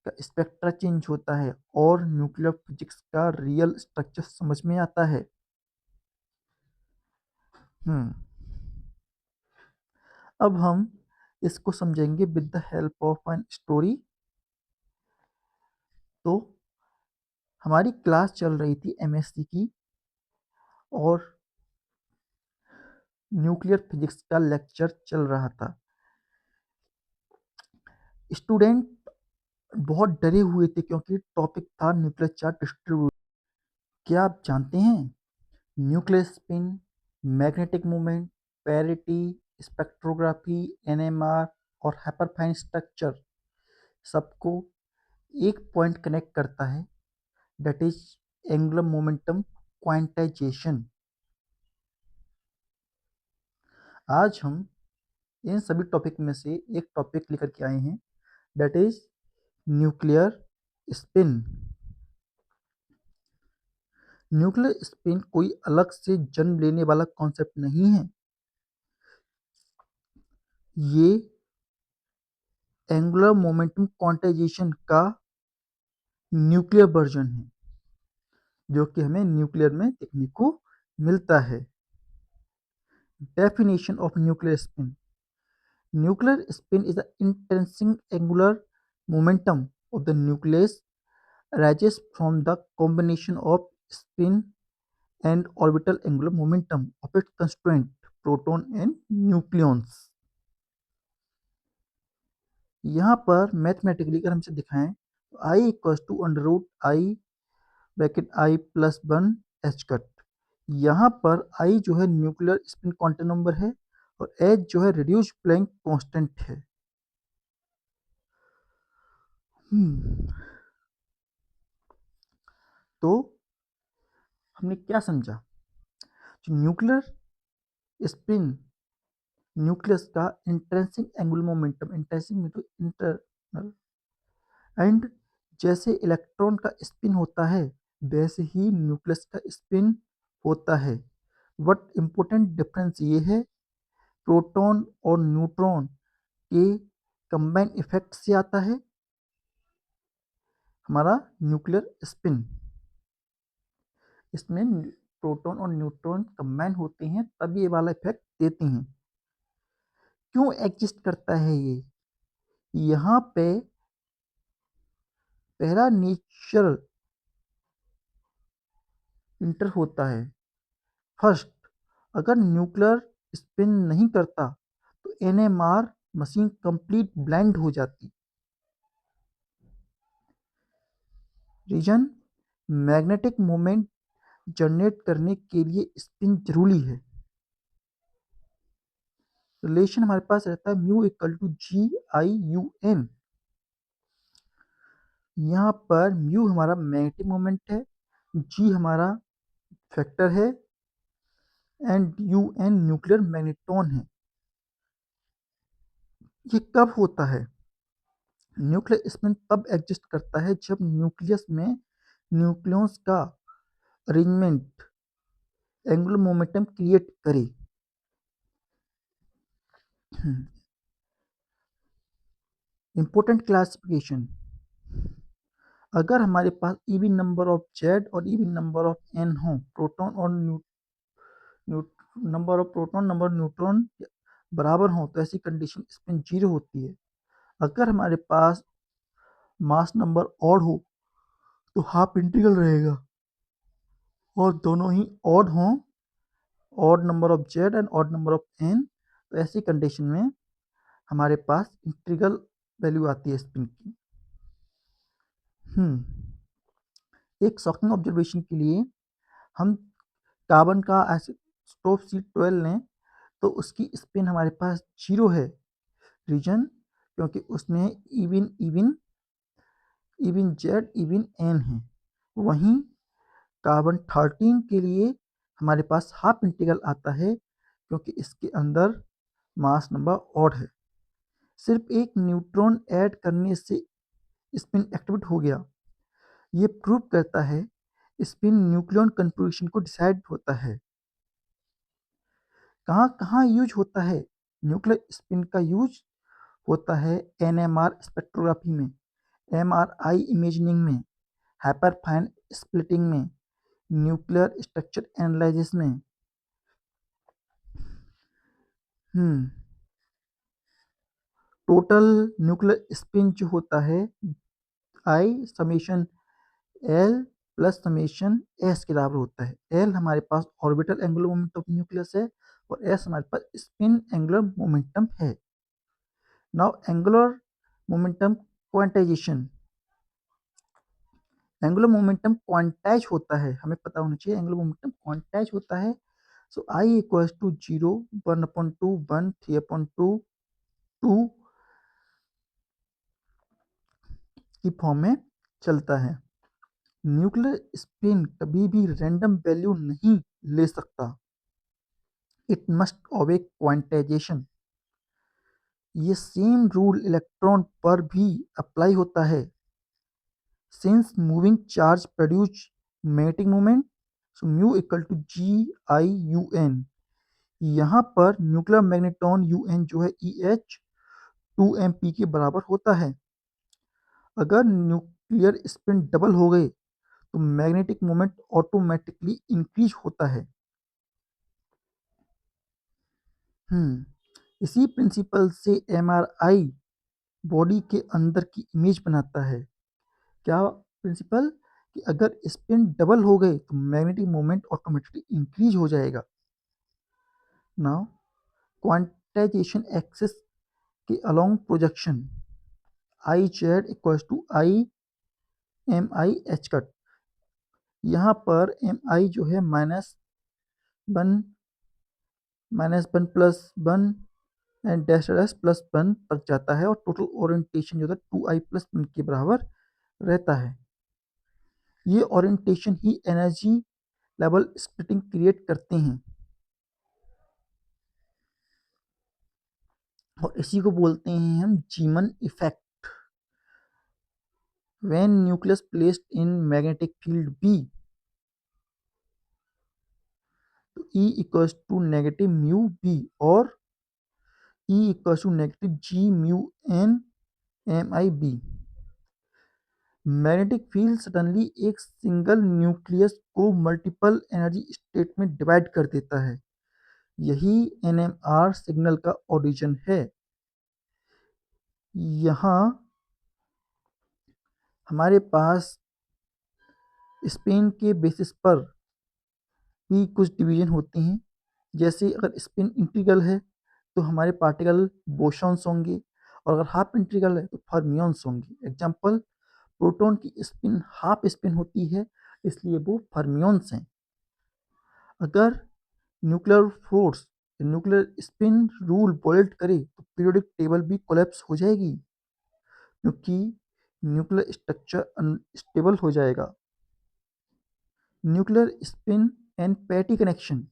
का स्पेक्ट्रा चेंज होता है, और न्यूक्लियर फिजिक्स का रियल स्ट्रक्चर समझ में आता है। हम्म अब हम इसको समझेंगे with the help of N story. तो हमारी क्लास चल रही थी एमएससी की, और न्यूक्लियर फिजिक्स का लेक्चर चल रहा था। स्टूडेंट बहुत डरे हुए थे क्योंकि टॉपिक था न्यूक्लियर चार्ज डिस्ट्रीब्यूशन। क्या आप जानते हैं nuclear spin, magnetic moment, parity, spectrography, NMR और हाइपरफाइन स्ट्रक्चर सबको एक पॉइंट कनेक्ट करता है, that is angular momentum quantization. आज हम इन सभी टॉपिक में से एक टॉपिक लेकर के आए हैं, that is nuclear spin. Nuclear spin कोई अलग से जन्म लेने वाला कॉन्सेप्ट नहीं है, ये एंगुलर मोमेंटम क्वांटाइजेशन का न्यूक्लियर वर्जन है, जो कि हमें न्यूक्लियर में देखने को मिलता है। Definition of nuclear spin. Nuclear spin is the intrinsic angular momentum of the nucleus arises from the combination of spin and orbital angular momentum of its constituent proton and nucleons। यहाँ पर mathematically अगर हमसे दिखाएं तो I equal to under root I bracket I plus one h cut. यहाँ पर आई जो है न्यूक्लियर स्पिन क्वांटम नंबर है और एच जो है रिड्यूस प्लैंक कांस्टेंट है। तो हमने क्या समझा? जो न्यूक्लियर स्पिन न्यूक्लियस का इंट्रिंसिक एंगुलर मोमेंटम, इंट्रिंसिक मतलब इंटरनल, एंड जैसे इलेक्ट्रॉन का स्पिन होता है वैसे ही न्यूक्लियस का स्पिन होता है। बट इम्पोर्टेंट डिफरेंस ये है, प्रोटॉन और न्यूट्रॉन के कंबाइन इफेक्ट से आता है हमारा न्यूक्लियर स्पिन। इसमें प्रोटॉन और न्यूट्रॉन कंबाइन होते हैं तब ये वाला इफेक्ट देते हैं। क्यों एग्जिस्ट करता है ये? यहाँ पे पहला नेचुरल इंटर होता है। फर्स्ट, अगर न्यूक्लियर स्पिन नहीं करता तो एनएमआर मशीन कंप्लीट ब्लाइंड हो जाती। रीजन, मैग्नेटिक मोमेंट जनरेट करने के लिए स्पिन जरूरी है। रिलेशन हमारे पास रहता है mu equal to G I U N. यहाँ पर म्यू हमारा मैग्नेटिक मोमेंट है, जी हमारा फैक्टर है and U N nuclear magnetron है। ये कब होता है? न्यूक्लियर स्पिन तब एग्जिस्ट करता है जब न्यूक्लियस में न्यूक्लियस का अरेंजमेंट एंगुलर मोमेंटम क्रिएट करे। इंपॉर्टेंट क्लासिफिकेशन, अगर हमारे पास इवन नंबर ऑफ जेड और इवन नंबर ऑफ एन हो, प्रोटॉन और number of proton number neutron बराबर हो, तो ऐसी कंडीशन स्पिन जीरो होती है। अगर हमारे पास मास नंबर ऑड हो तो हाफ इंटीग्रल रहेगा, और दोनों ही ऑड हों, odd number of Z and odd number of N, तो ऐसी कंडीशन में हमारे पास इंटीग्रल वैल्यू आती है स्पिन की। एक शॉकिंग ऑब्जर्वेशन के लिए हम कार्बन का एसिड स्टोव C12 लें तो उसकी स्पिन हमारे पास जीरो है। रीजन, क्योंकि उसमें even even even Z even N है। वहीं कार्बन 13 के लिए हमारे पास हाफ इंटीग्रल आता है क्योंकि इसके अंदर मास नंबर ऑड है। सिर्फ एक न्यूट्रॉन ऐड करने से स्पिन एक्टिवेट हो गया। ये प्रूव करता है स्पिन न्यूक्लियन कन्फिग्रेशन को डिसाइड होता है। कहाँ कहाँ यूज होता है? न्यूक्लियर स्पिन का यूज होता है एनएमआर स्पेक्ट्रोग्राफी में, एमआरआई इमेजिंग में, हाइपरफाइन स्प्लिटिंग में, न्यूक्लियर स्ट्रक्चर एनालिसिस में। टोटल न्यूक्लियर स्पिन जो होता है I summation L plus summation S के बराबर होता है। एल हमारे पास orbital angular momentum of nucleus है और एस हमारे पास स्पिन एंगुलर मोमेंटम है। Now angular momentum quantization. Angular momentum quantize होता है, हमें पता होना चाहिए एंगुलर मोमेंटम क्वांटाइज होता है। सो आई इक्वल्स टू 0, 1/2, 1, 3/2, 2 की फॉर्म में चलता है। न्यूक्लियर स्पिन कभी भी रैंडम वैल्यू नहीं ले सकता, इट मस्ट ऑबे क्वांटाइजेशन। ये सेम रूल इलेक्ट्रॉन पर भी अप्लाई होता है। Since moving charge produce magnetic moment, so mu equal to G I U N. यहाँ पर न्यूक्लियर मैग्नेट्रॉन यू एन जो है ई एच, 2 mp के बराबर होता है। अगर न्यूक्लियर स्पिन डबल हो गए तो मैग्नेटिक मोमेंट ऑटोमेटिकली इंक्रीज होता है। इसी प्रिंसिपल से एमआरआई बॉडी के अंदर की इमेज बनाता है। क्या प्रिंसिपल? कि अगर स्पिन डबल हो गए तो मैग्नेटिक मोमेंट ऑटोमेटिकली इंक्रीज हो जाएगा। नाउ क्वांटाइजेशन एक्सिस के along projection I Z equals to I M I H cut. यहाँ पर एम आई जो है -1 -1 +1 एंड डैश डैश +1 तक जाता है और टोटल ओरिएंटेशन जो है 2i+1 के बराबर रहता है। ये ओरिएंटेशन ही एनर्जी लेवल स्प्लिटिंग क्रिएट करते हैं और इसी को बोलते हैं हम Zeeman effect. When nucleus placed in magnetic field B तो E equals to negative mu B और E equals to negative G mu N M I B. Magnetic field suddenly एक सिंगल न्यूक्लियस को मल्टीपल एनर्जी स्टेट में divide कर देता है। यही NMR signal का ओरिजिन है। यहाँ हमारे पास स्पिन के बेसिस पर भी कुछ डिवीजन होते हैं। जैसे अगर स्पिन इंटीग्रल है तो हमारे पार्टिकल बोसॉन्स होंगे और अगर हाफ इंटीग्रल है तो फर्मियंस होंगे। एग्जांपल, प्रोटॉन की स्पिन हाफ स्पिन होती है इसलिए वो फर्मियंस हैं। अगर nuclear force nuclear spin rule wallet करे तो पीरियोडिक टेबल भी कोलैप्स हो जाएगी क्योंकि न्यूक्लियर स्ट्रक्चर अनस्टेबल हो जाएगा। Nuclear spin and parity connection.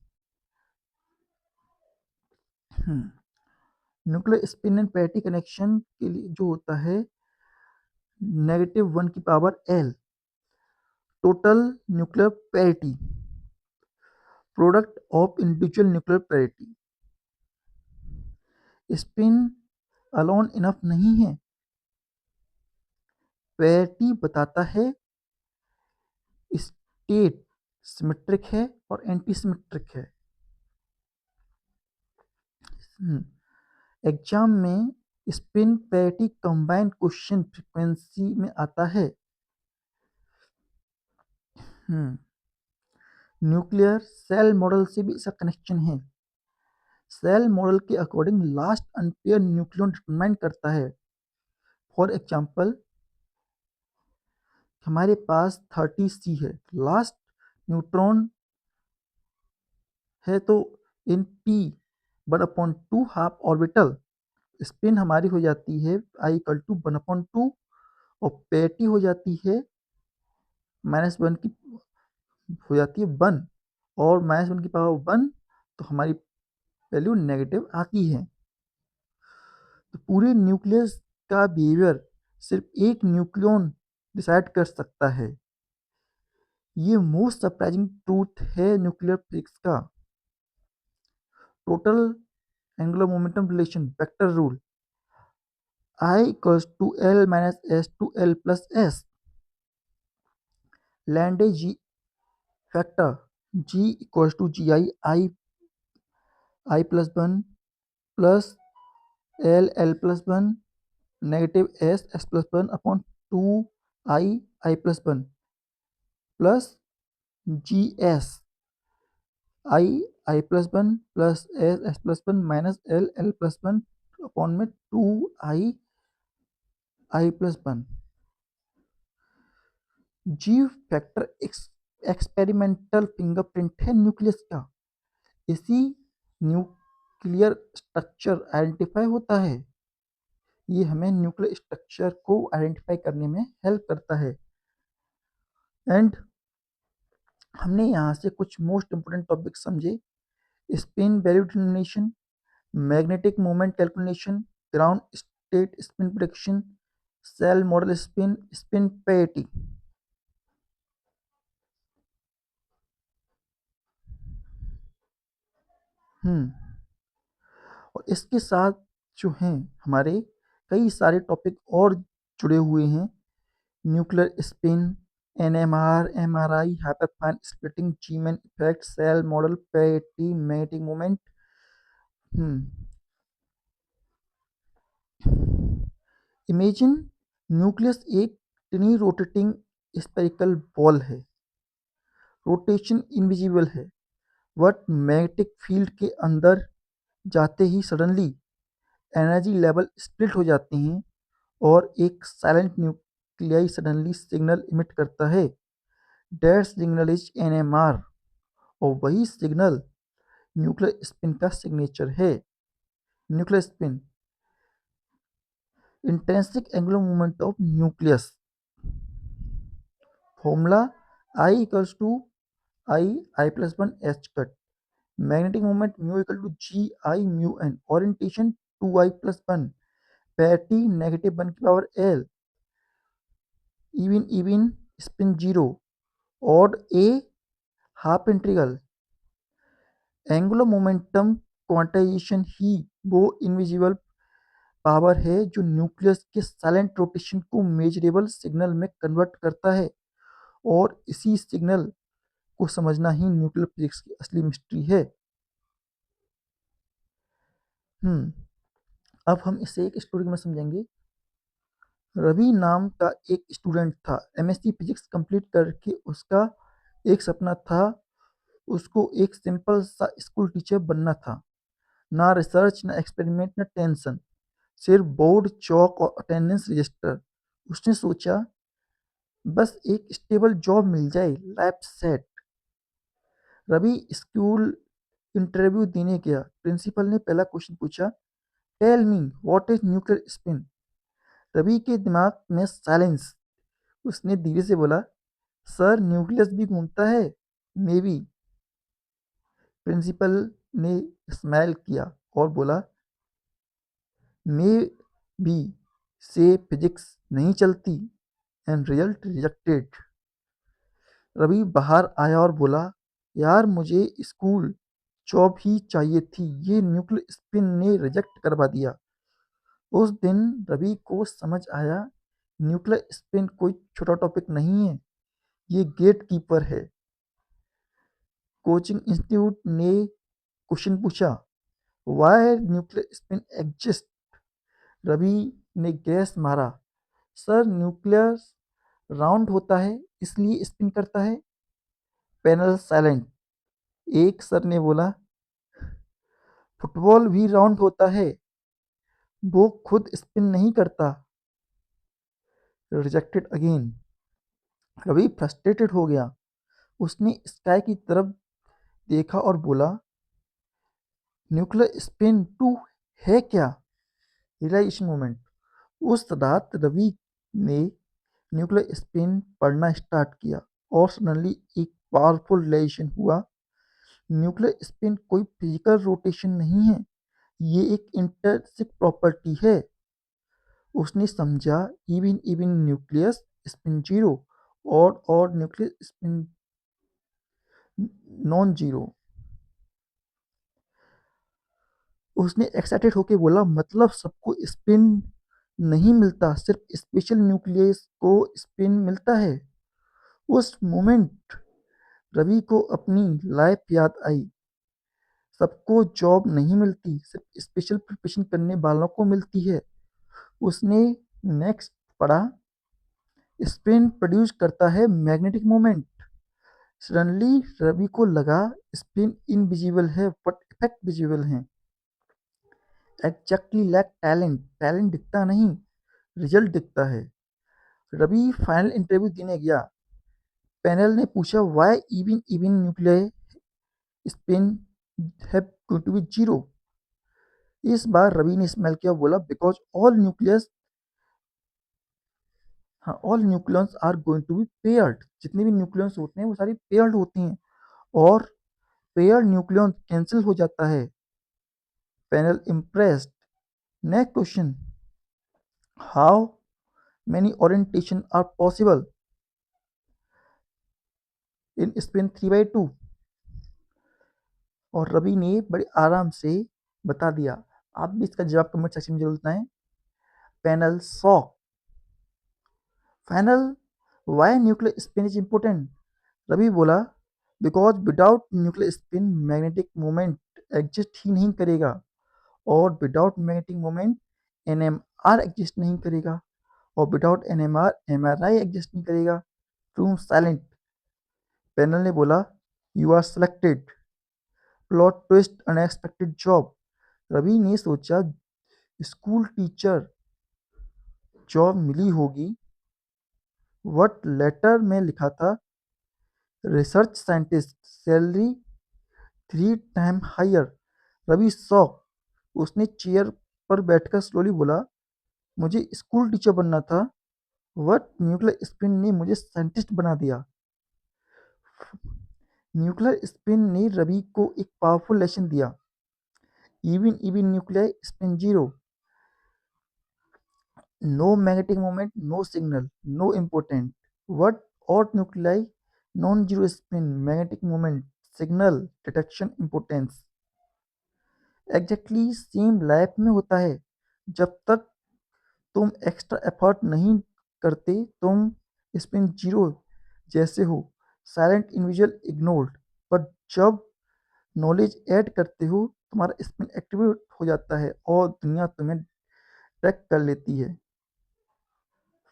Nuclear spin and parity connection के लिए जो होता है -1 total nuclear parity product of individual nuclear parity. Spin alone enough नहीं है। पैरिटी बताता है स्टेट सिमेट्रिक है और एंटी सिमेट्रिक है। एग्जाम में spin parity combined question frequency में आता है। न्यूक्लियर सेल मॉडल से भी इसका कनेक्शन है। सेल मॉडल के according last unpaired nucleon determine करता है। फॉर एग्जांपल, हमारे पास 30C है, लास्ट न्यूट्रॉन है तो इन p1/2 हाफ ऑर्बिटल स्पिन हमारी हो जाती है I = 1/2 और पैरिटी हो जाती है -1 की हो जाती है 1 और -1 तो हमारी वैल्यू नेगेटिव आती है। तो पूरे न्यूक्लियस का बिहेवियर सिर्फ एक न्यूक्लियन डिसाइड कर सकता है। ये मोस्ट सरप्राइजिंग ट्रूथ है न्यूक्लियर फिजिक्स का। Total angular momentum relation vector rule I = L-S/L+S Landé ji factor G = GI I+1 plus L+1 negative S+1/2I+1 plus GS I+1 plus S+1 minus L+1 upon में 2I+1। जी factor experimental fingerprint है nucleus का। इसी nuclear structure identify होता है। ये हमें nuclear structure को identify करने में हेल्प करता है। एंड हमने यहाँ से कुछ मोस्ट इंपोर्टेंट टॉपिक समझे। Spin value determination, magnetic moment calculation, ground state spin prediction, shell model spin, spin parity. और इसके साथ जो हैं हमारे कई सारे टॉपिक और जुड़े हुए हैं। Nuclear spin, NMR, MRI, hyperfine splitting, Zeeman effect, shell model, parity, magnetic moment. Imagine nucleus एक टिनी रोटेटिंग स्पेरिकल बॉल है। रोटेशन इनविजिबल है, बट मैग्नेटिक फील्ड के अंदर जाते ही सडनली एनर्जी लेवल स्प्लिट हो जाते हैं और एक silent nuclei suddenly signal emit करता है। दैट सिग्नल इज एनएमआर, और वही सिग्नल न्यूक्लियर स्पिन का सिग्नेचर है। Nuclear spin, intrinsic angular moment of nucleus, formula I equals to I plus 1 H cut. Magnetic moment mu equal to GI mu N। Orientation 2I plus 1। Parity -1 की power L। Even spin 0। Odd A half integral. Angular momentum quantization ही वो invisible power है जो nucleus के silent rotation को measurable signal में convert करता है, और इसी सिग्नल को समझना ही न्यूक्लियर फिजिक्स की असली मिस्ट्री है। अब हम इसे एक स्टोरी में समझेंगे। रवि नाम का एक स्टूडेंट था। एमएससी फिजिक्स कंप्लीट करके उसका एक सपना था, उसको एक सिंपल सा स्कूल टीचर बनना था। ना रिसर्च, ना एक्सपेरिमेंट, ना टेंशन, सिर्फ बोर्ड, चौक और अटेंडेंस रजिस्टर। उसने सोचा बस एक स्टेबल जॉब मिल जाए, life set. Ravi school interview देने गया। प्रिंसिपल ने पहला क्वेश्चन पूछा, tell me what is nuclear spin. Ravi के दिमाग में साइलेंस। उसने धीरे से बोला, सर न्यूक्लियस भी घूमता है, मे बी। प्रिंसिपल ने स्माइल किया और बोला, मे बी से फिजिक्स नहीं चलती। And result rejected. रवि बाहर आया और बोला, यार मुझे स्कूल जॉब ही चाहिए थी, ये न्यूक्लियर स्पिन ने रिजेक्ट करवा दिया। उस दिन रवि को समझ आया, न्यूक्लियर स्पिन कोई छोटा टॉपिक नहीं है, ये गेट कीपर है। कोचिंग इंस्टीट्यूट ने क्वेश्चन पूछा, why nuclear spin exist. Ravi ने गैस मारा, सर न्यूक्लियर राउंड होता है इसलिए स्पिन करता है। Panel silent. एक सर ने बोला, फुटबॉल भी राउंड होता है, वो खुद स्पिन नहीं करता। Rejected again. रवि फ्रस्ट्रेटेड हो गया। उसने स्काई की तरफ देखा और बोला, न्यूक्लियर स्पिन टू है क्या। Realization moment. उस रात रवि ने न्यूक्लियर स्पिन पढ़ना स्टार्ट किया और सडनली एक पावरफुल रियलाइजेशन हुआ। न्यूक्लियर स्पिन कोई फिजिकल रोटेशन नहीं है, ये एक इंटरिंसिक प्रॉपर्टी है। उसने समझा, इवन न्यूक्लियस स्पिन जीरो, और न्यूक्लियर स्पिन नॉन जीरो। उसने एक्साइटेड होके बोला, मतलब सबको स्पिन नहीं मिलता, सिर्फ स्पेशल न्यूक्लियस को स्पिन मिलता है। उस मोमेंट रवि को अपनी लाइफ याद आई। सबको जॉब नहीं मिलती, सिर्फ स्पेशल प्रिपरेशन करने वालों को मिलती है। उसने नेक्स्ट पढ़ा, स्पिन प्रोड्यूस करता है मैग्नेटिक मोमेंट। सडनली रवि को लगा, स्पिन इनविजिबल है बट इफेक्ट विजिबल है। Exactly like talent. टैलेंट दिखता नहीं, रिजल्ट दिखता है। रवि फाइनल इंटरव्यू देने गया। पैनल ने पूछा, why even nuclear spin have going to be zero. इस बार रवि ने स्माइल किया, बोला, because all nucleons are going to be paired. जितने भी न्यूक्लियंस होते हैं वो सारी पेयर्ड होती हैं, और पेयर्ड न्यूक्लियन कैंसिल हो जाता है। Panel impressed. Next question, how many orientation are possible in spin 3/2। और रवि ने बड़े आराम से बता दिया। आप भी इसका जवाब कमेंट सेक्शन में जरूर बताएं। Panel saw. Final, why nuclear spin is important? Ravi बोला, because without nuclear spin magnetic moment exist ही नहीं करेगा, और without magnetic moment NMR exist नहीं करेगा, और विदाउट एनएमआर एमआरआई एग्जिस्ट नहीं करेगा। Room silent. पैनल ने बोला, you are selected. Plot twist, unexpected job. Ravi ने सोचा स्कूल टीचर जॉब मिली होगी। व्हाट लेटर में लिखा था, research scientist, salary 3 time higher. Ravi shock. उसने चेयर पर बैठकर स्लोली बोला, मुझे स्कूल टीचर बनना था, वट न्यूक्लियर स्पिन ने मुझे साइंटिस्ट बना दिया। न्यूक्लियर स्पिन ने रवि को एक पावरफुल लेसन दिया। Even nuclear spin zero, no magnetic moment, no signal, no important. What और nuclei non zero spin, magnetic moment, signal, detection, importance. Exactly same life में होता है। जब तक तुम एक्स्ट्रा एफर्ट नहीं करते तुम स्पिन जीरो जैसे हो, साइलेंट, इन्विजुअल, इग्नोर्ड। बट जब नॉलेज ऐड करते हो तुम्हारा स्पिन एक्टिवेट हो जाता है और दुनिया तुम्हें ट्रैक कर लेती है।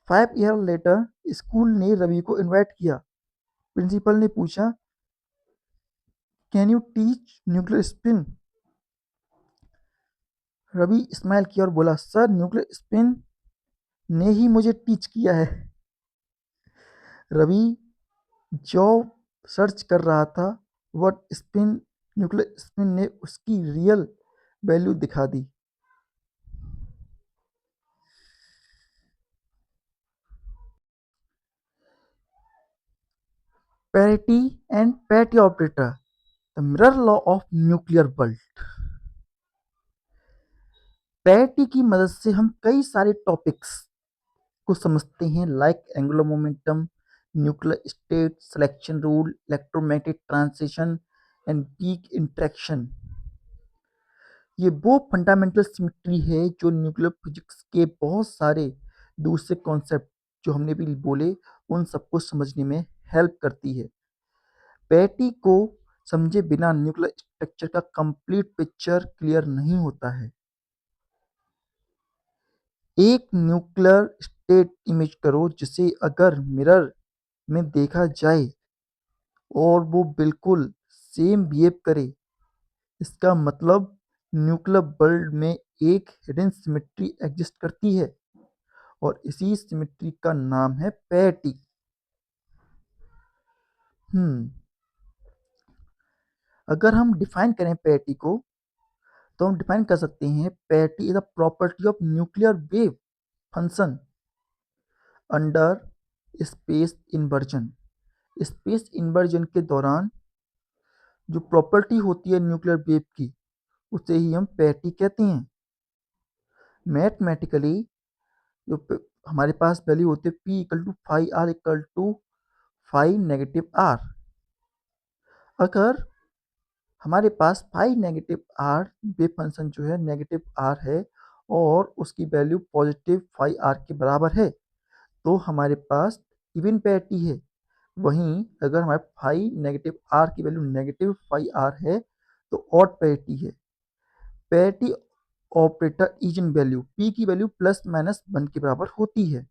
5 ईयर लेटर स्कूल ने रवि को इनवाइट किया। प्रिंसिपल ने पूछा, can you teach nuclear spin? Ravi smile किया और बोला, सर न्यूक्लियर स्पिन ने ही मुझे टीच किया है। रवि जॉब सर्च कर रहा था, वट स्पिन, न्यूक्लियर स्पिन ने उसकी रियल वैल्यू दिखा दी। Parity and parity operator, the mirror law of nuclear world. Parity की मदद से हम कई सारे टॉपिक्स को समझते हैं, like angular momentum, nuclear state, selection rule, electromagnetic transition and weak interaction. ये वो फंडामेंटल सिमेट्री है जो न्यूक्लियर फिजिक्स के बहुत सारे दूसरे कॉन्सेप्ट जो हमने भी बोले उन सबको समझने में हेल्प करती है। पैटी को समझे बिना न्यूक्लियर स्ट्रक्चर का कंप्लीट पिक्चर क्लियर नहीं होता है। एक न्यूक्लियर स्टेट इमेज करो जिसे अगर मिरर में देखा जाए और वो बिल्कुल सेम बिहेव करे, इसका मतलब न्यूक्लियर वर्ल्ड में एक हिडन सिमेट्री एग्जिस्ट करती है और इसी सिमेट्री का नाम है पैरिटी। अगर हम डिफाइन करें पैरिटी को तो हम डिफाइन कर सकते हैं, parity is a property of nuclear wave function under space inversion. Space inversion के दौरान जो प्रॉपर्टी होती है न्यूक्लियर वेव की उसे ही हम पैरिटी कहते हैं। मैथमेटिकली जो हमारे पास वैल्यू होती है P equal to five r equal to five negative r. अगर हमारे पास five negative r wave function जो है नेगेटिव आर है और उसकी वैल्यू पॉजिटिव फाइव आर के बराबर है तो हमारे पास इवन पैरिटी है। वहीं अगर हमारे फाइव नेगेटिव आर की वैल्यू नेगेटिव फाइव आर है तो ऑड पैरिटी है। पैरिटी ऑपरेटर इजन वैल्यू P की वैल्यू प्लस माइनस 1 के बराबर होती है।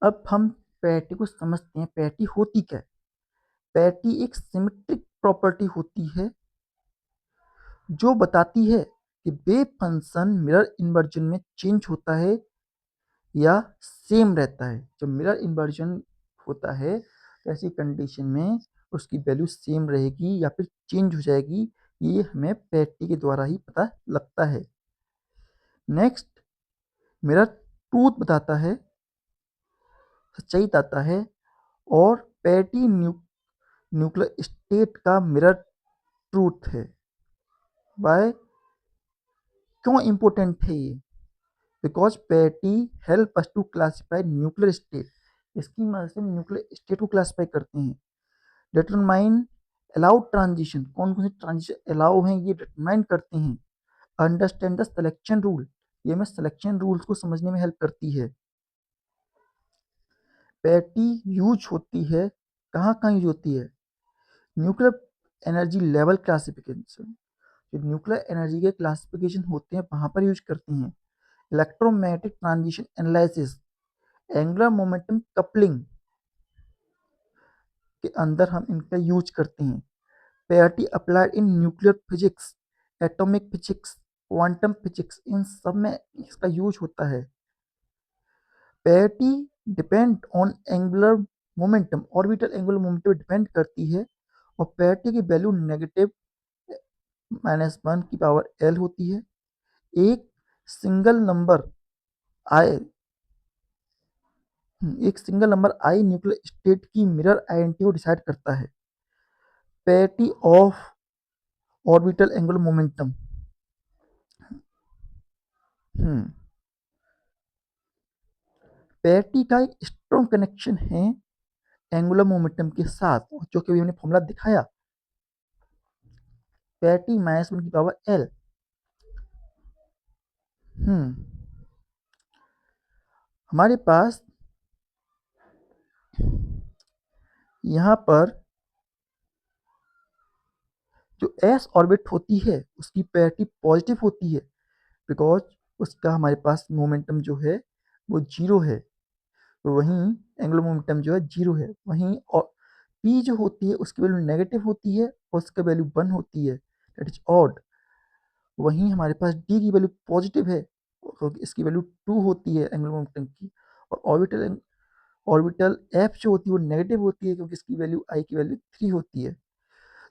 अब हम पैरिटी को समझते हैं, पैरिटी होती क्या है। पैरिटी एक सिमेट्रिक प्रॉपर्टी होती है जो बताती है कि वेव फंक्शन मिरर इन्वर्जन में चेंज होता है या सेम रहता है। जब मिरर इन्वर्जन होता है तो ऐसी कंडीशन में उसकी वैल्यू सेम रहेगी या फिर चेंज हो जाएगी, ये हमें पैरिटी के द्वारा ही पता लगता है। नेक्स्ट, मिरर ट्रूथ बताता है, सच्चाई बताता है, और पैरिटी न्यूक्लियर स्टेट का मिरर ट्रूथ है। बाय क्यों इंपॉर्टेंट है ये? Because parity help us to classify nuclear state. इसकी मदद से न्यूक्लियर स्टेट को क्लासीफाई करते हैं। डिटरमाइन अलाउड ट्रांजिशन, कौन कौन से ट्रांजिशन अलाउ हैं ये डिटरमाइन करते हैं। अंडरस्टैंड द सिलेक्शन रूल, ये हमें सिलेक्शन रूल्स को समझने में हेल्प करती है। पेरिटी यूज होती है, कहाँ कहाँ यूज होती है? न्यूक्लियर एनर्जी लेवल क्लासिफिकेशन, जो न्यूक्लियर एनर्जी के क्लासिफिकेशन होते हैं वहां पर यूज करते हैं। Electromagnetic transition analysis, angular momentum coupling के अंदर हम इनका यूज करते हैं। Parity applied in nuclear physics, atomic physics, quantum physics, इन सब में इसका यूज होता है। Parity depend on angular momentum, orbital angular momentum depend करती है, और पेरिटी की वैल्यू नेगेटिव -1 की पावर एल होती है। एक सिंगल नंबर आई न्यूक्लियर स्टेट की मिरर आइडेंटिटी को डिसाइड करता है। Parity of orbital angular momentum, parity का एक स्ट्रॉन्ग कनेक्शन है एंगुलर मोमेंटम के साथ, जो कि हमने फॉर्मूला दिखाया, पेरिटी -1 की पावर एल। हमारे पास यहाँ पर जो एस ऑर्बिट होती है उसकी पेरिटी पॉजिटिव होती है, बिकॉज उसका हमारे पास मोमेंटम जो है वो जीरो है, तो वहीं एंगुलर मोमेंटम जो है जीरो है। वहीं और पी जो होती है उसकी वैल्यू नेगेटिव होती है और उसका वैल्यू 1 होती है, दैट इज ऑड। वहीं हमारे पास डी की वैल्यू पॉजिटिव है, क्योंकि इसकी वैल्यू 2 होती है एंगुलर मोमेंटम की, और ऑर्बिटल एफ जो होती है वो नेगेटिव होती है, क्योंकि इसकी वैल्यू आई की वैल्यू 3 होती है।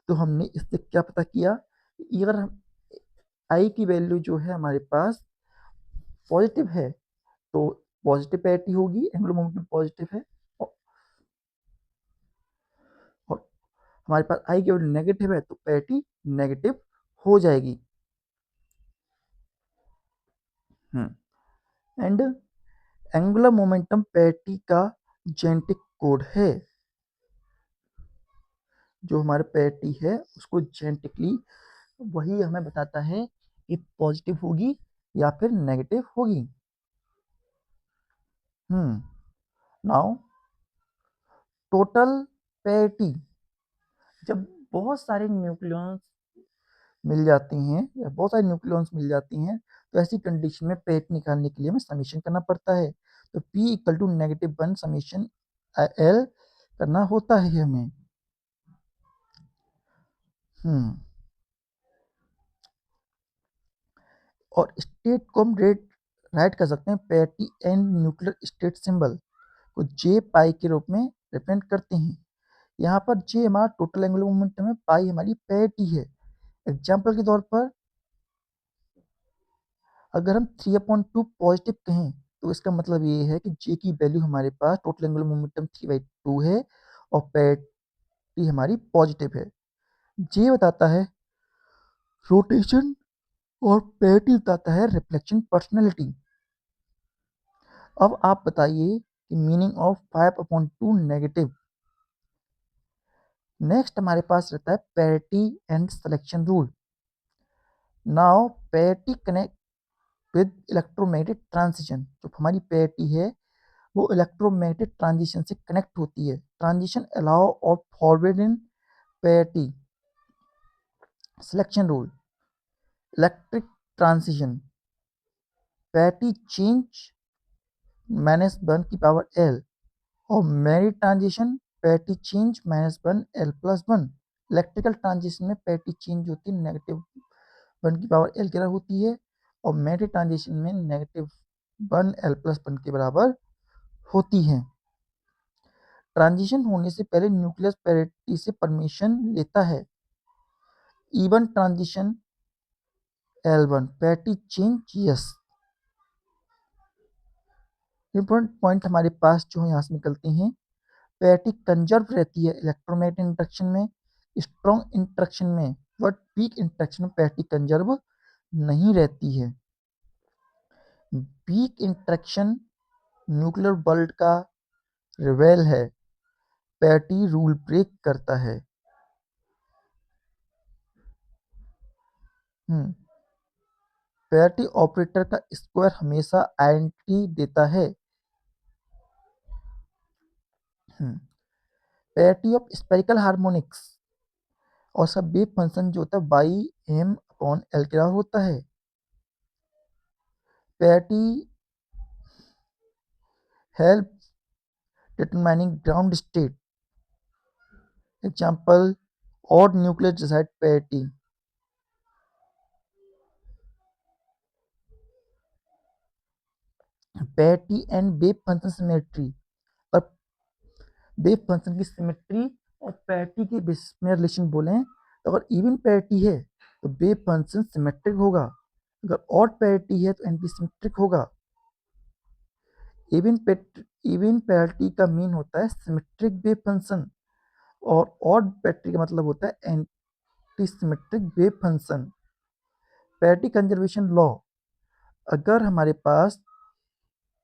तो हमने इससे क्या पता किया, अगर हम आई की वैल्यू जो है हमारे पास पॉजिटिव है तो पॉजिटिव पेरिटी होगी, एंगुलर मोमेंटम पॉजिटिव है, और और हमारे पास आई की वैल्यू नेगेटिव है तो पेरिटी नेगेटिव हो जाएगी। एंड एंगुलर मोमेंटम पेरिटी का जेनेटिक कोड है, जो हमारे पेरिटी है उसको जेनेटिकली वही हमें बताता है कि पॉजिटिव होगी या फिर नेगेटिव होगी। नाउ टोटल पेरिटी, जब बहुत सारे न्यूक्लियॉन्स मिल जाती हैं या बहुत सारे न्यूक्लियॉन्स मिल जाती हैं, तो ऐसी कंडीशन में पेरिटी निकालने के लिए हमें समीशन करना पड़ता है। तो P equal to -1 summation L करना होता है हमें। और स्टेट को हम राइट कर सकते हैं, parity and nuclear state symbol को जे पाई के रूप में रिप्रेजेंट करते हैं। यहाँ पर जे हमारा टोटल एंगुलर मोमेंटम है, पाई हमारी पेरिटी है। एग्जाम्पल के तौर पर अगर हम 3/2 पॉजिटिव कहें तो इसका मतलब ये है कि जे की वैल्यू हमारे पास टोटल एंगुलर मोमेंटम 3/2 है और पेरिटी हमारी पॉजिटिव है। जे बताता है रोटेशन और पेरिटी बताता है रिफ्लेक्शन पर्सनैलिटी। अब आप बताइए कि मीनिंग ऑफ 5/2 नेगेटिव। नेक्स्ट हमारे पास रहता है parity and selection rule. Now parity connect with electromagnetic transition, जो हमारी पेरिटी है वो इलेक्ट्रोमैग्नेटिक ट्रांजिशन से कनेक्ट होती है। ट्रांजिशन अलाउ और forward in parity. Selection rule, electric transition, parity change -1 की पावर एल, और magnetic transition parity change -1 L plus 1। Electrical transition में पेरिटी चेंज होती है -1 की पावर एल के बराबर होती है, और मैग्नेटिक ट्रांजिशन में -1 एल प्लस 1 के बराबर होती है। ट्रांजिशन होने से पहले न्यूक्लियस पेरिटी से परमिशन लेता है। Even transition L1 parity change yes. Important point हमारे पास जो है यहाँ से निकलते हैं, पेरिटी कंजर्व रहती है इलेक्ट्रोमैग्नेटिक इंटरेक्शन में, स्ट्रॉन्ग इंटरेक्शन में, बट वीक इंटरेक्शन में पेरिटी कंजर्व नहीं रहती है। वीक इंटरेक्शन न्यूक्लियर वर्ल्ड का रिवेल है, पेरिटी रूल ब्रेक करता है। पेयरिटी ऑपरेटर का स्क्वायर हमेशा आइडेंटिटी देता है। पेयरिटी ऑफ स्पेरिकल हार्मोनिक्स और सब वेव फंक्शन जो होता है बाई एम अपॉन एल के बराबर होता है। Parity help determining ground state. Example odd nucleus decide parity. Parity and wave function symmetry। और वेव फंक्शन की सिमेट्री और पैरिटी के बेसिस में रिलेशन बोले तो अगर इवन पैरिटी है तो वेव फंक्शन सिमेट्रिक होगा, अगर ऑड पैरिटी है तो एंटी सिमेट्रिक होगा। इवन पैरिटी का मीन होता है सिमेट्रिक वेव फंक्शन और ऑड पैरिटी का मतलब होता है anti symmetric wave function. Parity conservation law, अगर हमारे पास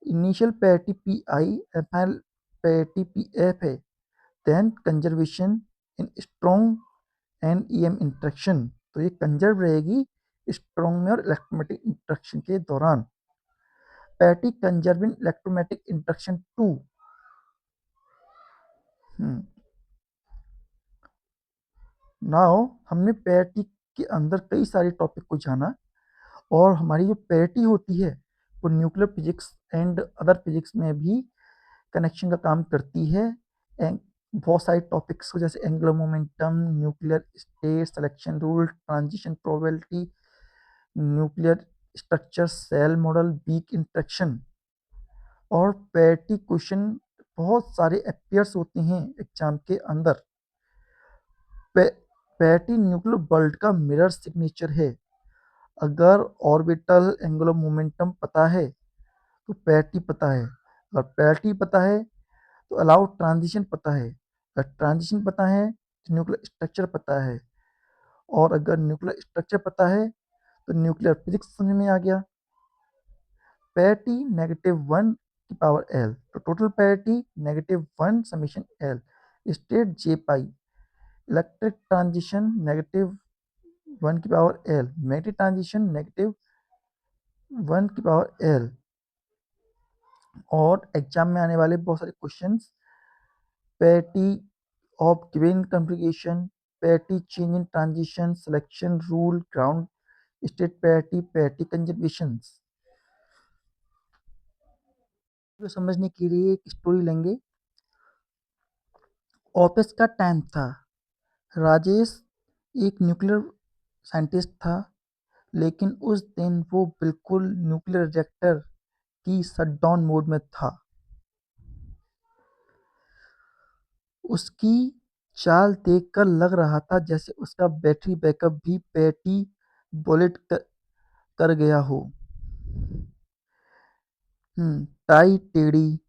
इनिशियल पैरिटी पी आई और फाइनल पैरिटी पी एफ है then conservation in strong and EM interaction, तो ये कंजर्व रहेगी स्ट्रॉन्ग में और इलेक्ट्रोमैटिक इंट्रैक्शन के दौरान। Parity conserving इलेक्ट्रोमैटिक interaction 2। नाउ हमने पैरिटी के अंदर कई सारे टॉपिक को जाना और हमारी जो पैरिटी होती है वो nuclear physics and other physics में भी कनेक्शन का काम करती है। बहुत सारे टॉपिक्स को जैसे angular momentum, nuclear state selection rule, transition probability, nuclear structure, shell model, weak interaction और पैरिटी क्वेश्चन बहुत सारे अपियर्स होते हैं एग्जाम के अंदर। पैरिटी न्यूक्लियर वर्ल्ड का मिरर सिग्नेचर है। अगर ऑर्बिटल एंगुलर मोमेंटम पता है तो पैरिटी पता है, अगर पैरिटी पता है तो अलाउ ट्रांजिशन पता है, अगर ट्रांजिशन पता है तो न्यूक्लियर स्ट्रक्चर पता है, और अगर न्यूक्लियर स्ट्रक्चर पता है तो न्यूक्लियर फिजिक्स समझ में आ गया। पैरिटी -1 की पावर एल, तो total parity -1 summation L, state J pi, electric transition -1 की पावर एल, मैग्नेटिक ट्रांजिशन -1 की पावर एल। और एग्जाम में आने वाले बहुत सारे questions, parity of given configuration, parity change in transition, selection rule, ground state parity, parity conservation को समझने के लिए एक स्टोरी लेंगे। ऑफिस का टाइम था। राजेश एक न्यूक्लियर साइंटिस्ट था, लेकिन उस दिन वो बिल्कुल न्यूक्लियर रिएक्टर की शटडाउन मोड में था। उसकी चाल देखकर लग रहा था जैसे उसका बैटरी बैकअप भी पैरिटी बुलेट कर गया हो। टाई टेढ़ी,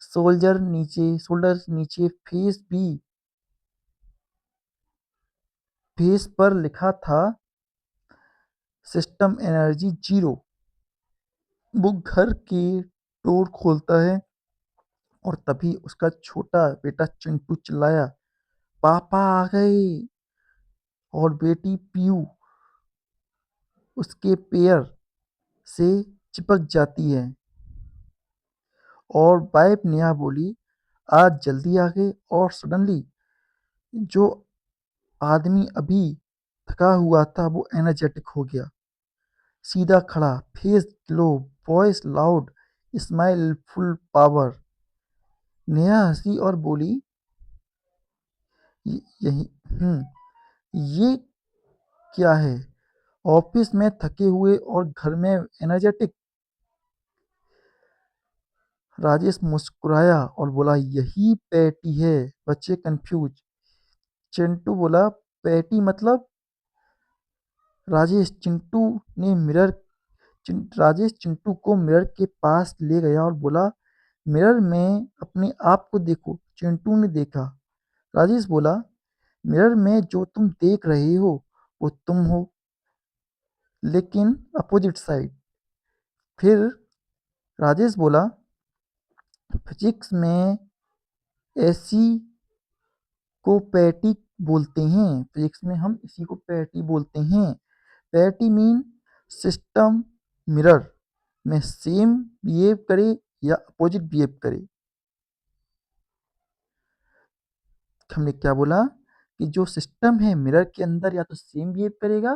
शोल्डर नीचे, फेस पर लिखा था सिस्टम एनर्जी 0। वो घर के डोर खोलता है और तभी उसका छोटा बेटा चिंटू चिल्लाया, पापा आ गए। और बेटी पीयू उसके पैर से चिपक जाती है और वाइफ नेहा बोली, आज जल्दी आ गए। और सडनली जो आदमी अभी थका हुआ था वो एनर्जेटिक हो गया, सीधा खड़ा, face glow, voice loud, smile full power. Neha हंसी और बोली, यही ये क्या है, ऑफिस में थके हुए और घर में एनर्जेटिक। राजेश मुस्कुराया और बोला, यही पैटी है। बच्चे कंफ्यूज। चिंटू बोला, पैटी मतलब? राजेश चिंटू ने मिरर राजेश चिंटू को मिरर के पास ले गया और बोला, मिरर में अपने आप को देखो। चिंटू ने देखा। राजेश बोला, मिरर में जो तुम देख रहे हो वो तुम हो, लेकिन अपोजिट साइड। फिर राजेश बोला, फिजिक्स में ऐसी को पैटी बोलते हैं, फिजिक्स में हम इसी को पैटी बोलते हैं। पैटी मीन सिस्टम मिरर में सेम बिहेव करे या अपोजिट बिहेव करे। हमने क्या बोला कि जो सिस्टम है मिरर के अंदर या तो सेम बिहेव करेगा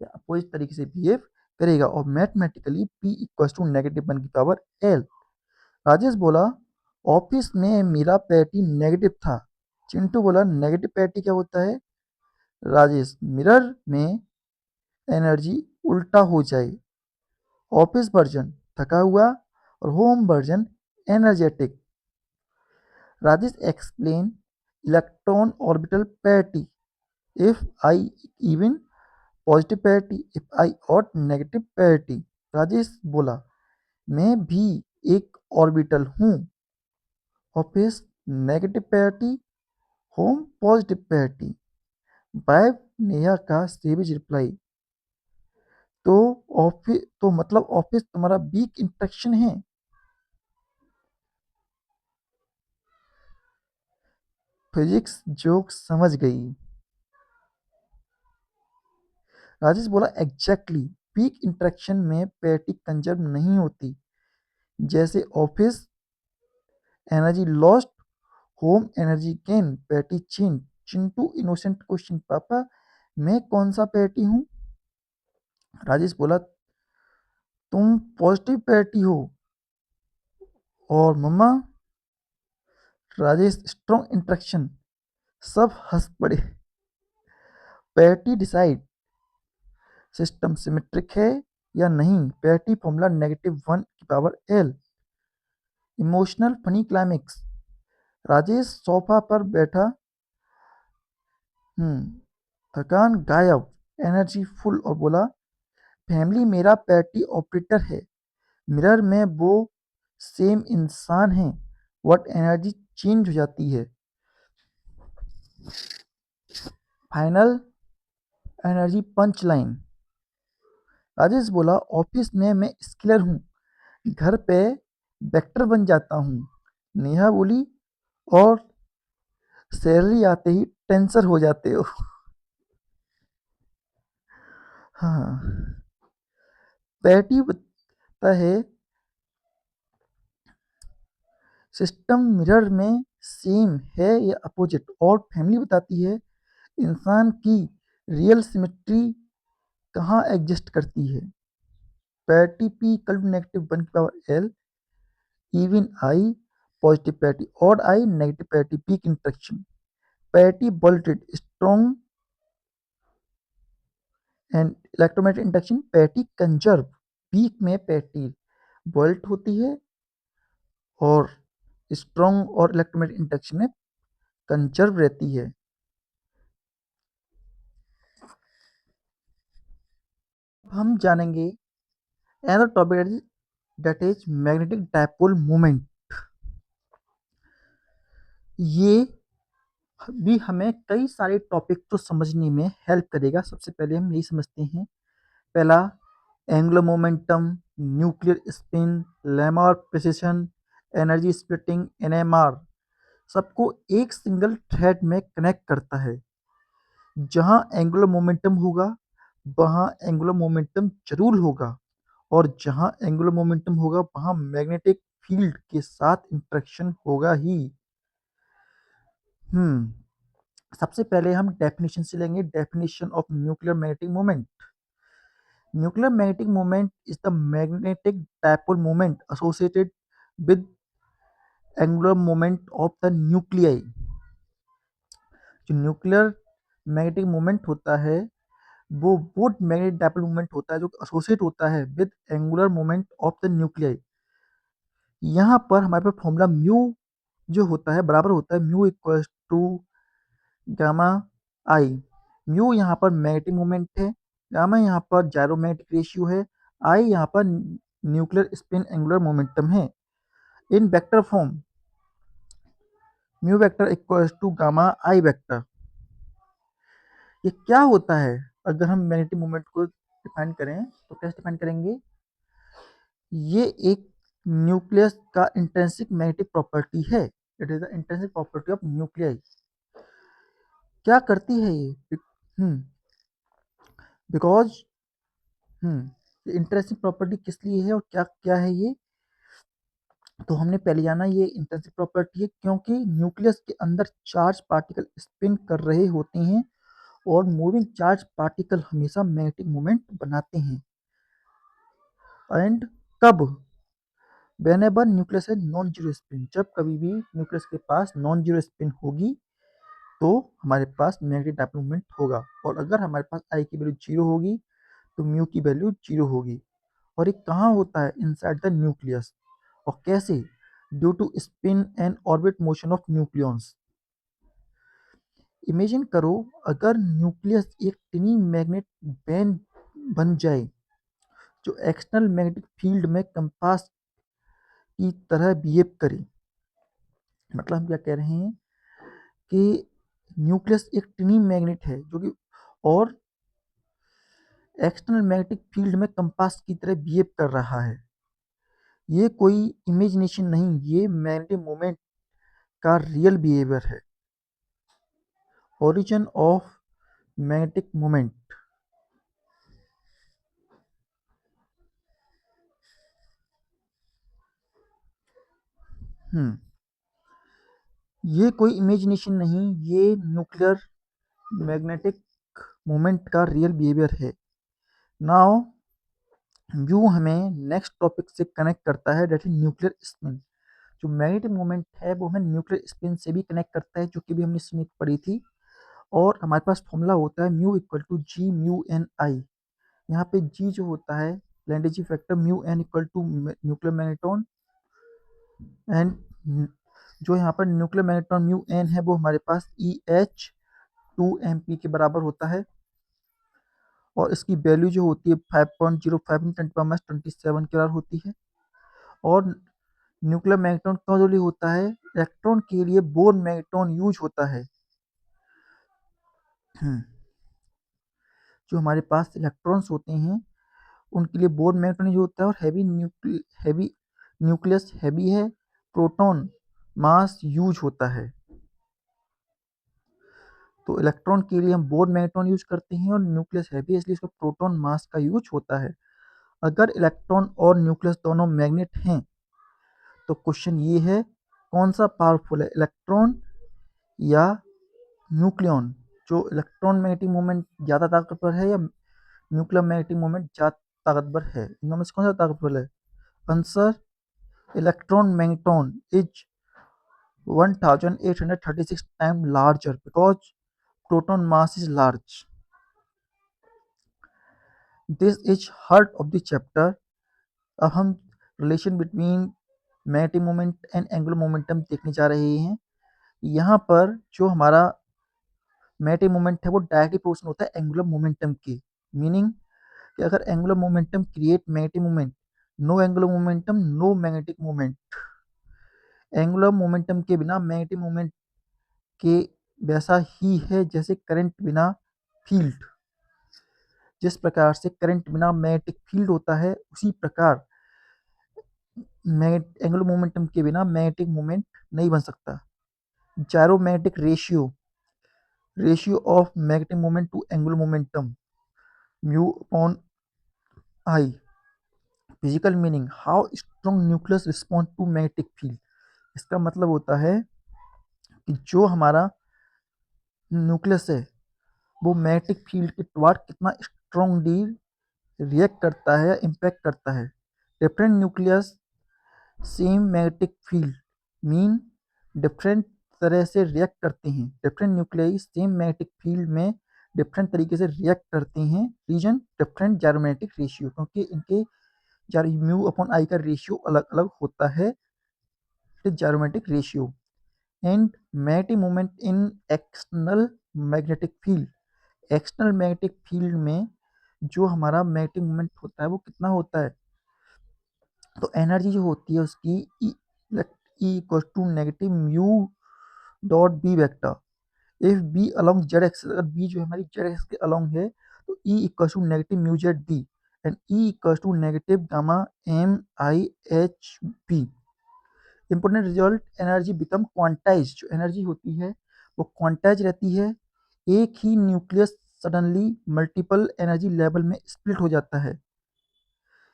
या अपोजिट तरीके से बिहेव करेगा। और mathematically P equals to -1/L। Rajesh बोला ऑफिस में मेरा पैटी नेगेटिव था। चिंटू बोला नेगेटिव पैटी क्या होता है? राजेश मिरर में एनर्जी उल्टा हो जाए। ऑफिस वर्जन थका हुआ और home version energetic. Rajesh explain electron orbital parity if I even positive parity if I odd negative parity. Rajesh बोला मैं भी एक ऑर्बिटल हूँ। Office negative parity, home positive parity. Wife Neha का सेविज रिप्लाई। तो ऑफिस तो मतलब ऑफिस तुम्हारा वीक इंट्रैक्शन है। फिजिक्स जोक समझ गई। राजेश बोला एग्जैक्टली वीक इंट्रैक्शन में पैटी कंजर्व नहीं होती। जैसे office energy lost, home energy gain, patty change. Chintu innocent question पापा मैं कौन सा पैटी हूँ? राजेश बोला तुम पॉजिटिव पैटी हो। और मम्मा? Rajesh strong interaction. सब हंस पड़े। पैटी डिसाइड सिस्टम सिमेट्रिक है या नहीं। Parity formula -1/L। Emotional funny climax. Rajesh sofa पर बैठा, थकान गायब, एनर्जी फुल, और बोला फैमिली मेरा पैटी ऑपरेटर है। मिरर में वो सेम इंसान है। व्हाट एनर्जी चेंज हो जाती है। Final energy punch line. Rajesh बोला ऑफिस में मैं स्किलर हूँ, घर पे वेक्टर बन जाता हूँ। नेहा बोली और सैलरी आते ही टेंसर हो जाते हो। हाँ। पैटी बताता है सिस्टम मिरर में सेम है या अपोजिट। और फैमिली बताती है इंसान की रियल सिमेट्री कहाँ एग्जिस्ट करती है। Parity P equal to -1/L। Even I positive parity, odd I negative parity, weak interaction. Parity violated strong and electromagnetic induction. Parity conserve weak में पैटी बोल्ट होती है और स्ट्रॉन्ग और इलेक्ट्रोमैग्नेटिक इंडक्शन में conserve रहती है। हम जानेंगे another topic that is magnetic dipole moment। ये भी हमें कई सारे टॉपिक को समझने में हेल्प करेगा। सबसे पहले हम यही समझते हैं। पहला angular momentum, nuclear spin, Larmor precession, energy splitting, NMR सबको एक सिंगल थ्रेड में कनेक्ट करता है। जहां एंगुलर मोमेंटम होगा वहां एंगुलर मोमेंटम जरूर होगा, और जहां एंगुलर मोमेंटम होगा वहां मैग्नेटिक फील्ड के साथ इंटरेक्शन होगा ही। सबसे पहले हम डेफिनेशन से लेंगे। Definition of nuclear magnetic moment. Nuclear magnetic moment is the magnetic dipole moment associated with angular moment of the nuclei. जो न्यूक्लियर मैग्नेटिक मोमेंट होता है वो मैग्नेटिक डायपोल मोमेंट होता है जो एसोसिएट होता है with angular moment of the nuclei. यहाँ पर हमारे पास फॉर्मूला म्यू जो होता है बराबर होता है mu equal to gamma I. Mu यहाँ पर मैग्नेटिक मोमेंट है, गामा यहाँ पर जायरोमैग्नेटिक रेशियो है, आई यहाँ पर न्यूक्लियर स्पिन एंगुलर मोमेंटम है। In vector form mu vector equal to gamma I vector. ये क्या होता है? अगर हम मैग्नेटिक मोमेंट को डिफाइन करें तो कैसे डिफाइन करेंगे? ये एक न्यूक्लियस का इंट्रिंसिक मैग्नेटिक प्रॉपर्टी है। It is the intrinsic property of nucleus. क्या करती है ये? बिकॉज इंटरेस्टिंग प्रॉपर्टी किस लिए है और क्या क्या है ये, तो हमने पहले जाना ये इंटरेस्टिंग प्रॉपर्टी है क्योंकि न्यूक्लियस के अंदर चार्ज पार्टिकल स्पिन कर रहे होते हैं और मूविंग चार्ज पार्टिकल हमेशा मैग्नेटिक मोमेंट बनाते हैं। एंड कब, वेन एवर न्यूक्लियस है नॉन जीरो स्पिन, जब कभी भी न्यूक्लियस के पास नॉन जीरो स्पिन होगी तो हमारे पास मैग्नेटिक डायपोल मोमेंट होगा, और अगर हमारे पास आई की वैल्यू जीरो होगी तो म्यू की वैल्यू जीरो होगी। और ये कहाँ होता है, इनसाइड द न्यूक्लियस। और कैसे, due to spin and orbit motion of nucleons. Imagine करो अगर न्यूक्लियस एक टिनी मैग्नेट बैंड बन जाए जो एक्सटर्नल मैग्नेटिक फील्ड में कंपास की तरह बिहेव करे। मतलब हम क्या कह रहे हैं कि न्यूक्लियस एक टिनी मैग्नेट है जो कि और एक्सटर्नल मैग्नेटिक फील्ड में कंपास की तरह बिहेव कर रहा है। ये कोई इमेजिनेशन नहीं, ये मैग्नेटिक मोमेंट का रियल बिहेवियर है। Origin of magnetic moment. ये कोई इमेजिनेशन नहीं, ये न्यूक्लियर मैग्नेटिक मोमेंट का रियल बिहेवियर है। नाउ व्यू हमें नेक्स्ट टॉपिक से कनेक्ट करता है, दैट इज न्यूक्लियर स्पिन। जो मैग्नेटिक मोमेंट है वो हमें न्यूक्लियर स्पिन से भी कनेक्ट करता है, जो कि भी हमने स्मिथ पढ़ी थी। और हमारे पास फॉर्मूला होता है mu equal to g mu n I. यहाँ पे जी जो होता है Lande g factor, mu n equal to nuclear magneton, and जो यहाँ पर न्यूक्लियर मैग्नेटॉन म्यू एन है वो हमारे पास ई एच 2 MP के बराबर होता है। और इसकी वैल्यू जो होती है 5.05 × 10⁻27 के बराबर होती है। और न्यूक्लियर मैग्नेटॉन क्यों जरूरी होता है, इलेक्ट्रॉन के लिए बोर मैग्नेटॉन यूज होता है। जो हमारे पास इलेक्ट्रॉन्स होते हैं उनके लिए बोर मैग्नेटॉन यूज होता है। और हैवी न्यूक्लियस हैवी है, प्रोटॉन मास यूज होता है। तो इलेक्ट्रॉन के लिए हम बोर मैग्नेटॉन यूज करते हैं और न्यूक्लियस हैवी है इसलिए इसका प्रोटॉन मास का यूज होता है। अगर इलेक्ट्रॉन और न्यूक्लियस दोनों मैग्नेट हैं तो क्वेश्चन ये है कौन सा पावरफुल है, इलेक्ट्रॉन या न्यूक्लियन। जो इलेक्ट्रॉन मैग्नेटिक मोमेंट ज़्यादा ताकतवर है या न्यूक्लियर मैग्नेटिक मोमेंट ज़्यादा ताकतवर है, इनमें से कौन सा ताकतवर है। Answer, electron magneton is 1836 time larger because proton mass is large. This is heart of the chapter. अब हम relation between magnetic moment and angular momentum देखने जा रहे हैं। यहाँ पर जो हमारा मैग्नेटिक मोमेंट है वो डायरेक्टली प्रोपोर्शनल होता है एंगुलर मोमेंटम के। मीनिंग कि अगर angular momentum create magnetic moment, no angular momentum no magnetic moment. Angular momentum के बिना मैग्नेटिक मोमेंट के वैसा ही है जैसे करंट बिना फील्ड। जिस प्रकार से करंट बिना मैग्नेटिक फील्ड होता है उसी प्रकार एंगुलर मोमेंटम के बिना मैग्नेटिक मोमेंट नहीं बन सकता। Gyromagnetic ratio of magnetic moment to angular momentum mu upon I. Physical meaning, how strong nucleus respond to magnetic field. इसका मतलब होता है कि जो हमारा न्यूक्लियस है वो मैग्नेटिक फील्ड के टुवार्ड कितना स्ट्रॉन्गली रिएक्ट करता है या इम्पैक्ट करता है। Different nucleus same magnetic field mean different तरह से रिएक्ट करते हैं। Different nuclei same magnetic field में डिफरेंट तरीके से रिएक्ट करते हैं। रीजन डिफरेंट जायरोमैग्नेटिक रेशियो, क्योंकि इनके म्यू अपॉन आई का रेशियो अलग अलग होता है, gyromagnetic ratio. And magnetic moment in external magnetic field, external magnetic field में जो हमारा मैग्नेटिक मोमेंट होता है वो कितना होता है, तो एनर्जी जो होती है उसकी E equal to negative mu dot B vector. If B along Z axis, अगर बी जो है हमारी जेड एक्स के अलॉन्ग है तो E equal to negative mu Z B and E equal to negative gamma m I h B. Important result, energy become quantize. जो एनर्जी होती है वो क्वांटाइज रहती है। एक ही nucleus suddenly multiple energy level में स्प्लिट हो जाता है।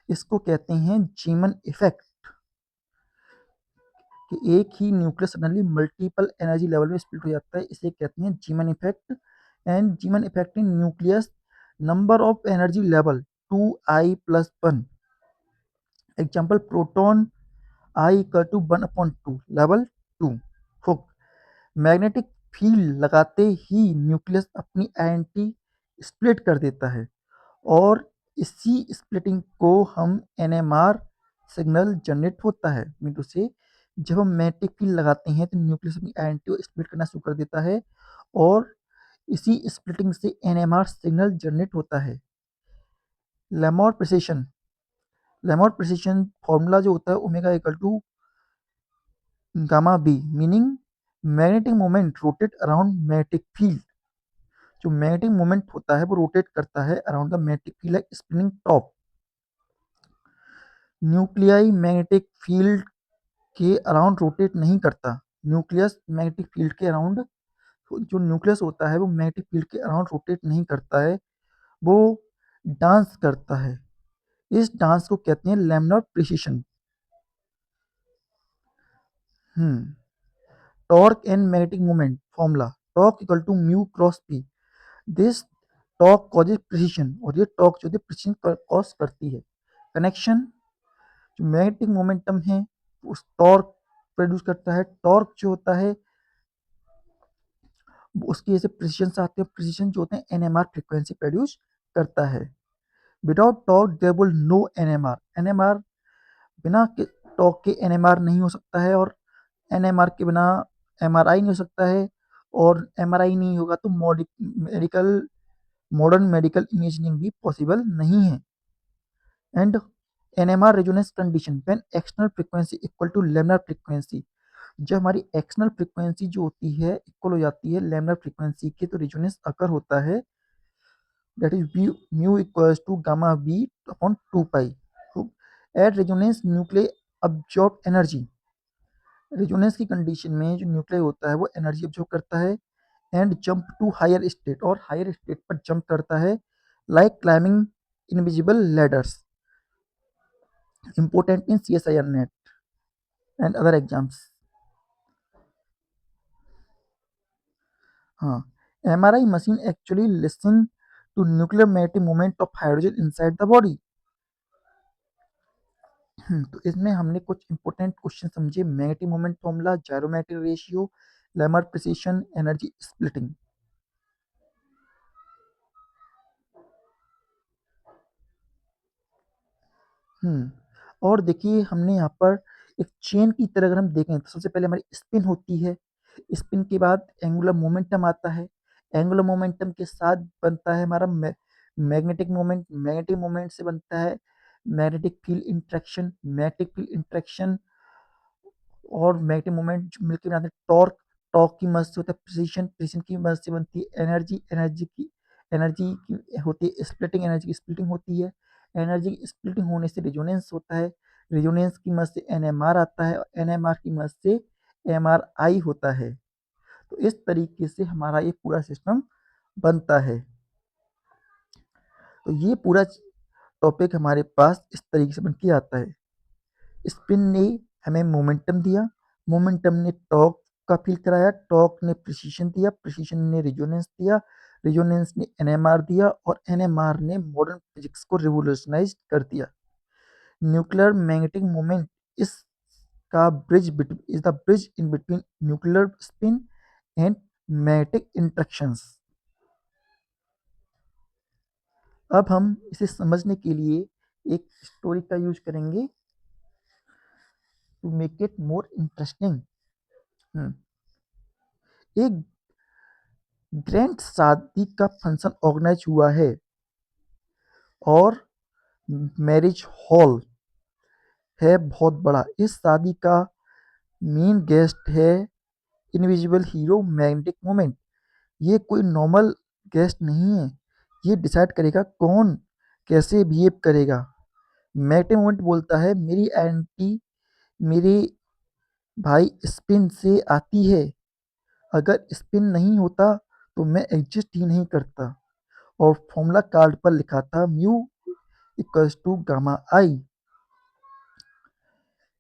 इसको कहते हैं जीमन इफेक्ट, कि एक ही nucleus suddenly multiple energy level में स्प्लिट हो जाता है, इसे कहते हैं Zeeman effect. And Zeeman effect in nucleus number of energy level 2i+1। Example proton I=1/2 level 2। हुक मैग्नेटिक फील्ड लगाते ही न्यूक्लियस अपनी आइडेंटिटी स्प्लिट कर देता है, और इसी स्प्लिटिंग को हम एनएमआर सिग्नल जनरेट होता है। मीन टू से जब हम मैग्नेटिक फील्ड लगाते हैं तो न्यूक्लियस अपनी आइडेंटिटी को स्प्लिट करना शुरू कर देता है, और इसी स्प्लिटिंग से एनएमआर सिग्नल जनरेट होता है। Larmor precession, Larmor precession formula जो होता है omega equal to gamma B, meaning magnetic moment rotate around magnetic field. जो मैग्नेटिक मोमेंट होता है वो रोटेट करता है around the magnetic field like spinning top. Nuclei magnetic field के अराउंड रोटेट नहीं करता। न्यूक्लियस मैग्नेटिक फील्ड के अराउंड, जो न्यूक्लियस होता है वो मैग्नेटिक फील्ड के अराउंड रोटेट नहीं करता है, वो डांस करता है। इस डांस को कहते हैं laminar precession. Torque and magnetic moment formula, torque equal to mu cross P. This torque causes precession, और ये टॉर्क जो है प्रिसिशन कॉज करती है। कनेक्शन, जो मैग्नेटिक मोमेंटम है उस टॉर्क प्रोड्यूस करता है। टॉर्क जो होता है उसकी जैसे प्रिसिशन से आते हैं, प्रिसिशन जो होते हैं एनएमआर फ्रीक्वेंसी प्रोड्यूस करता है। Without torque there will no NMR. NMR बिना टॉर्क के एनएमआर नहीं हो सकता है, और एनएमआर के बिना एमआरआई नहीं हो सकता है, और एमआरआई नहीं होगा तो मॉडर्न मेडिकल इमेजिंग भी पॉसिबल नहीं है। And NMR resonance condition, when external frequency equal to laminar frequency. जब हमारी एक्सटर्नल फ्रीक्वेंसी जो होती है इक्वल हो जाती है लैमिनार फ्रीक्वेंसी के, तो रेजोनेंस अकर होता है, that is mu equals to gamma B upon 2 pi. At resonance nuclear absorb energy. Resonance की कंडीशन में जो न्यूक्लियर होता है वो एनर्जी अब्जॉर्ब करता है, and jump to higher state, और हायर स्टेट पर जंप करता है, like climbing invisible ladders. Important in CSIR NET and other exams. हाँ, MRI machine actually listen to nuclear magnetic moment of hydrogen inside the body. तो इसमें हमने कुछ important question समझे। Magnetic moment formula, gyromagnetic ratio, Larmor precession, energy splitting. और देखिए हमने यहाँ पर एक चेन की तरह अगर हम देखें तो सबसे पहले हमारी स्पिन होती है, स्पिन के बाद एंगुलर मोमेंटम आता है, एंगुलर मोमेंटम के साथ बनता है हमारा मैग्नेटिक मोमेंट, मैग्नेटिक मोमेंट से बनता है magnetic field interaction, magnetic field interaction और मैग्नेटिक मोमेंट मिलकर बनाते हैं टॉर्क, टॉर्क की मदद से होता है प्रिसिशन, प्रिसिशन की मदद से बनती है एनर्जी, एनर्जी की होती है स्प्लिटिंग, एनर्जी की स्प्लिटिंग होती है, एनर्जी की स्प्लिटिंग होने से रिजोनेंस होता है, रिजोनेंस की मदद से एनएमआर आता है, और एनएमआर की मदद से एमआरआई होता है। तो इस तरीके से हमारा ये पूरा सिस्टम बनता है। तो ये पूरा टॉपिक हमारे पास इस तरीके से बन के आता है। स्पिन ने हमें मोमेंटम दिया, मोमेंटम ने टॉर्क का फील कराया, टॉर्क ने प्रिसिशन दिया, प्रिसिशन ने रिजोनेंस दिया, रिजोनेंस ने एनएमआर दिया, और एनएमआर ने मॉडर्न फिजिक्स को रिवोल्यूशनाइज कर दिया। Nuclear magnetic moment is is the bridge in between nuclear spin and magnetic interactions. अब हम इसे समझने के लिए एक स्टोरी का यूज करेंगे to make it more interesting. एक ग्रैंड शादी का फंक्शन ऑर्गेनाइज हुआ है, और मैरिज हॉल है बहुत बड़ा। इस शादी का मेन गेस्ट है इनविजिबल हीरो मैग्नेटिक मोमेंट। ये कोई नॉर्मल गेस्ट नहीं है, ये डिसाइड करेगा कौन कैसे बिहेव करेगा। मैग्नेटिक मोमेंट बोलता है मेरी आइडेंटिटी मेरे भाई स्पिन से आती है, अगर स्पिन नहीं होता तो मैं एग्जिस्ट ही नहीं करता। और फॉर्मूला कार्ड पर लिखा था mu equals to gamma I.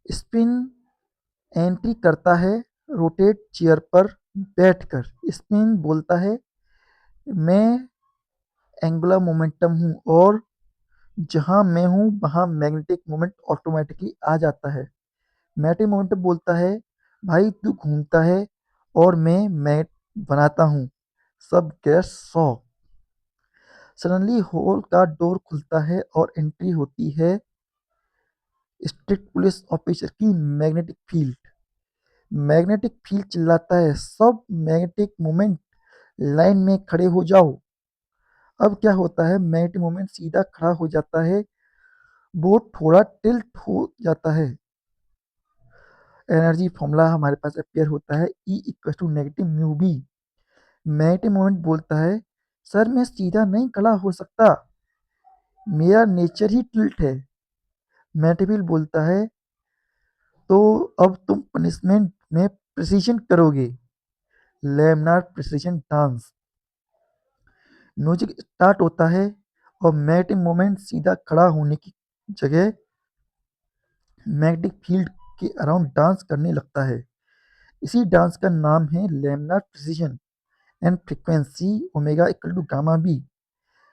Spin entry करता है रोटेट चेयर पर बैठकर। स्पिन बोलता है मैं एंगुलर मोमेंटम हूँ और जहाँ मैं हूँ वहाँ मैग्नेटिक मोमेंट ऑटोमेटिकली आ जाता है। मैग्नेटिक मोमेंटम बोलता है भाई तू घूमता है और मैं मैट बनाता हूँ, सब गेट्स शॉक। सडनली हॉल का डोर खुलता है और एंट्री होती है स्ट्रिक्ट पुलिस ऑफिसर की मैग्नेटिक फील्ड। मैग्नेटिक फील्ड चिल्लाता है सब मैग्नेटिक मोमेंट लाइन में खड़े हो जाओ। अब क्या होता है, मैग्नेटिक मोमेंट सीधा खड़ा हो जाता है, वो थोड़ा टिल्ट हो जाता है। एनर्जी फॉर्मूला हमारे पास अपेयर होता है E equal to negative mu B. Magnetic moment बोलता है सर मैं सीधा नहीं खड़ा हो सकता, मेरा नेचर ही टिल्ट है। मैग्नेटिक फील्ड बोलता है तो अब तुम पनिशमेंट में प्रिसीजन करोगे, laminar precision dance. Music start होता है और मैग्नेटिक मोमेंट सीधा खड़ा होने की जगह मैग्नेटिक फील्ड के अराउंड डांस करने लगता है। इसी डांस का नाम है laminar precision and frequency omega equal to gamma B.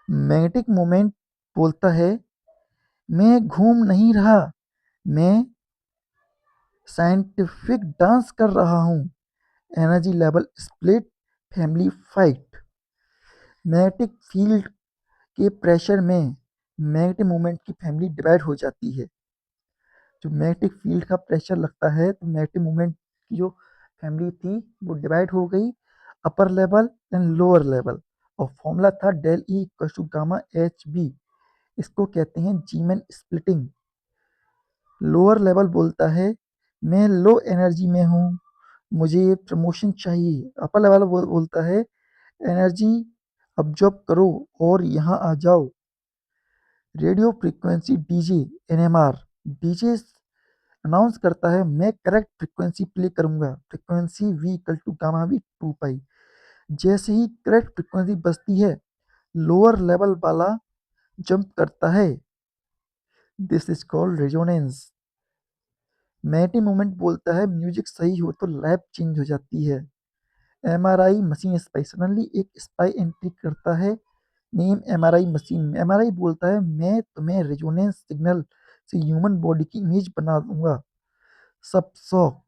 Magnetic moment बोलता है मैं घूम नहीं रहा, मैं साइंटिफिक डांस कर रहा हूँ। Energy level split, family fight. Magnetic field के प्रेशर में मैग्नेटिक मोमेंट की फैमिली डिवाइड हो जाती है। जो मैग्नेटिक फील्ड का प्रेशर लगता है तो मैग्नेटिक मोमेंट की जो फैमिली थी वो डिवाइड हो गई upper level and lower level. और फॉर्मूला था del E equal to gamma H B. इसको कहते हैं जीमैन स्प्लिटिंग। लोअर लेवल बोलता है मैं लो एनर्जी में हूँ, मुझे प्रमोशन चाहिए। अपर लेवल बोलता है एनर्जी अब्जॉर्ब करो और यहाँ आ जाओ। Radio frequency DJ NMR. DJ announce करता है मैं करेक्ट फ्रीक्वेंसी प्ले करूंगा, frequency V equal to gamma V 2 pi. जैसे ही करेक्ट फ्रीक्वेंसी बजती है लोअर लेवल वाला जंप करता है, this is called resonance. Magnetic moment बोलता है म्यूजिक सही हो तो लैब चेंज हो जाती है। MRI machine spy. सडनली एक स्पाई एंट्री करता है नेम एमआरआई मशीन। एमआरआई बोलता है मैं तुम्हें रेजोनेंस सिग्नल से ह्यूमन बॉडी की इमेज बना दूंगा, सब शौक।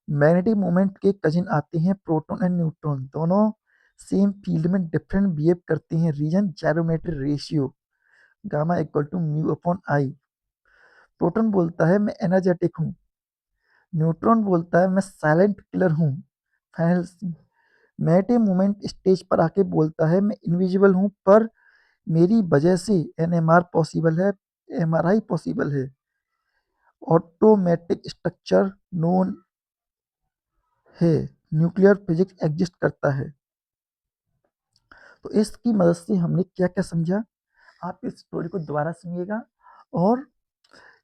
मैग्नेटिक मोमेंट के कजिन आते हैं प्रोटॉन एंड न्यूट्रॉन। दोनों सेम फील्ड में डिफरेंट बिहेव करते हैं। Reason gyrometric ratio gamma equal to mu upon I. Proton बोलता है मैं एनर्जेटिक हूँ, न्यूट्रॉन बोलता है मैं साइलेंट किलर हूँ। फाइनल मैग्नेटिक मोमेंट स्टेज पर आके बोलता है मैं इनविजिबल हूँ पर मेरी वजह से एनएमआर पॉसिबल है, एमआरआई पॉसिबल है। ऑटोमेटिक स्ट्रक्चर नोन है, न्यूक्लियर फिजिक्स एग्जिस्ट करता है। तो इसकी मदद से हमने क्या क्या समझा, आप इस स्टोरी को दोबारा सुनिएगा और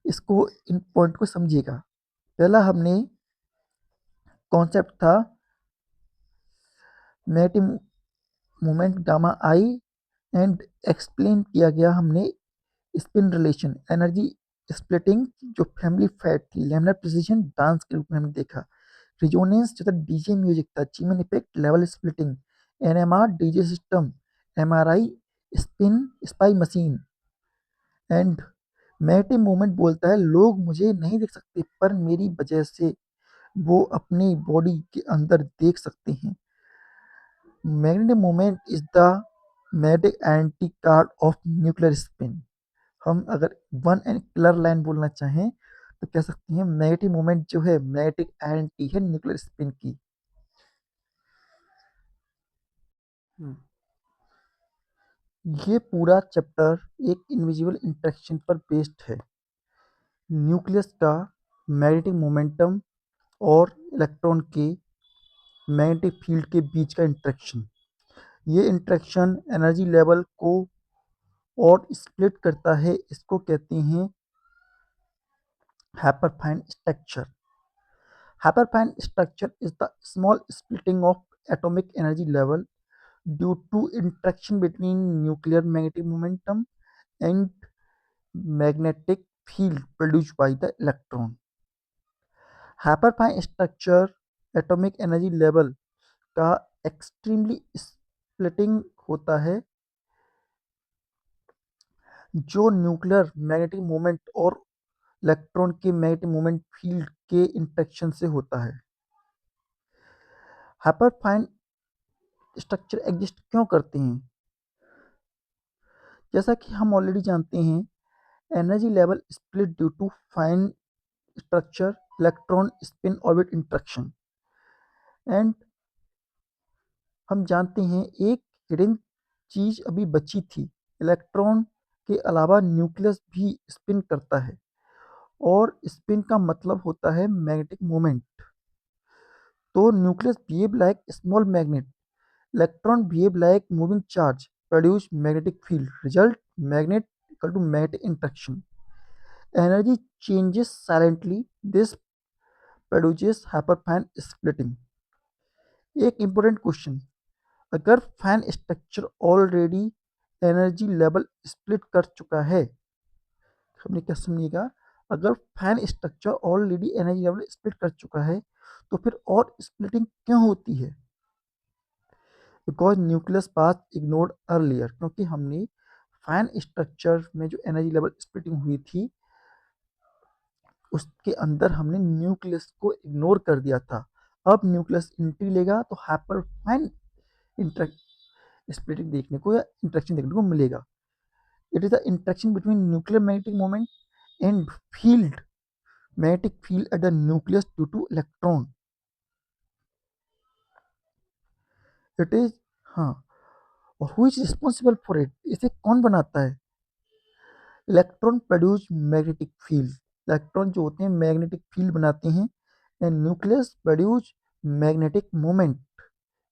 इसको इन पॉइंट को समझिएगा। पहला हमने कॉन्सेप्ट था magnetic moment gamma I and explain किया गया हमने स्पिन रिलेशन, एनर्जी स्प्लिटिंग जो फैमिली फैट थी, लैमिनार प्रिसिजन डांस के रूप में हमने देखा। रिजोनेंस जो था डीजे म्यूजिक था, Zeeman effect level splitting, NMR DJ system, MRI spin spy machine and magnetic movement बोलता है लोग मुझे नहीं देख सकते पर मेरी वजह से वो अपनी बॉडी के अंदर देख सकते हैं। Magnetic movement is the magnetic anti card of nuclear spin. हम अगर वन एंड क्लियर लाइन बोलना चाहें तो कह सकते हैं मैग्नेटिक मूवमेंट जो है मैग्नेटिक एंटी है न्यूक्लियर स्पिन की। ये पूरा चैप्टर एक इनविजिबल इंटरेक्शन पर बेस्ड है। न्यूक्लियस का मैग्नेटिक मोमेंटम और इलेक्ट्रॉन के मैग्नेटिक फील्ड के बीच का इंटरेक्शन। ये इंटरेक्शन एनर्जी लेवल को और स्प्लिट करता है, इसको कहते हैं hyperfine structure. Hyperfine structure is the small splitting of atomic energy level due to interaction between nuclear magnetic momentum and magnetic field produced by the electron. Hyperfine structure atomic energy level का extremely splitting होता है जो nuclear magnetic moment और electron के magnetic moment field के interaction से होता है। हाइपरफाइन स्ट्रक्चर एग्जिस्ट क्यों करते हैं? जैसा कि हम ऑलरेडी जानते हैं, energy level split due to fine structure, electron spin orbit interaction. And हम जानते हैं एक हिडन चीज अभी बची थी, इलेक्ट्रॉन के अलावा न्यूक्लियस भी स्पिन करता है और स्पिन का मतलब होता है मैग्नेटिक मोमेंट। तो nucleus behave like small magnet, electron behave like moving charge, produce magnetic field, result magnet equal to magnetic interaction. Energy changes silently, this produces hyperfine splitting. एक इंपॉर्टेंट क्वेश्चन, अगर fine structure already energy level split कर चुका है, हमने क्या समझिएगा, अगर fine structure already energy level split कर चुका है तो फिर और स्प्लिटिंग क्यों होती है? Because nucleus path ignored earlier, क्योंकि हमने फैन स्ट्रक्चर में जो एनर्जी लेवल स्प्लिटिंग हुई थी उसके अंदर हमने न्यूक्लियस को इग्नोर कर दिया था। अब न्यूक्लियस एंट्री लेगा तो हाइपर फाइन स्प्लिटिंग देखने को या इंटरेक्शन देखने को मिलेगा। It is the interaction between nuclear magnetic moment and field, magnetic field at the nucleus due two electron. It is, हाँ, और who is responsible for it, इसे कौन बनाता है? Electron produce magnetic field, electron जो होते हैं मैग्नेटिक फील्ड बनाते हैं। And nucleus produce magnetic moment,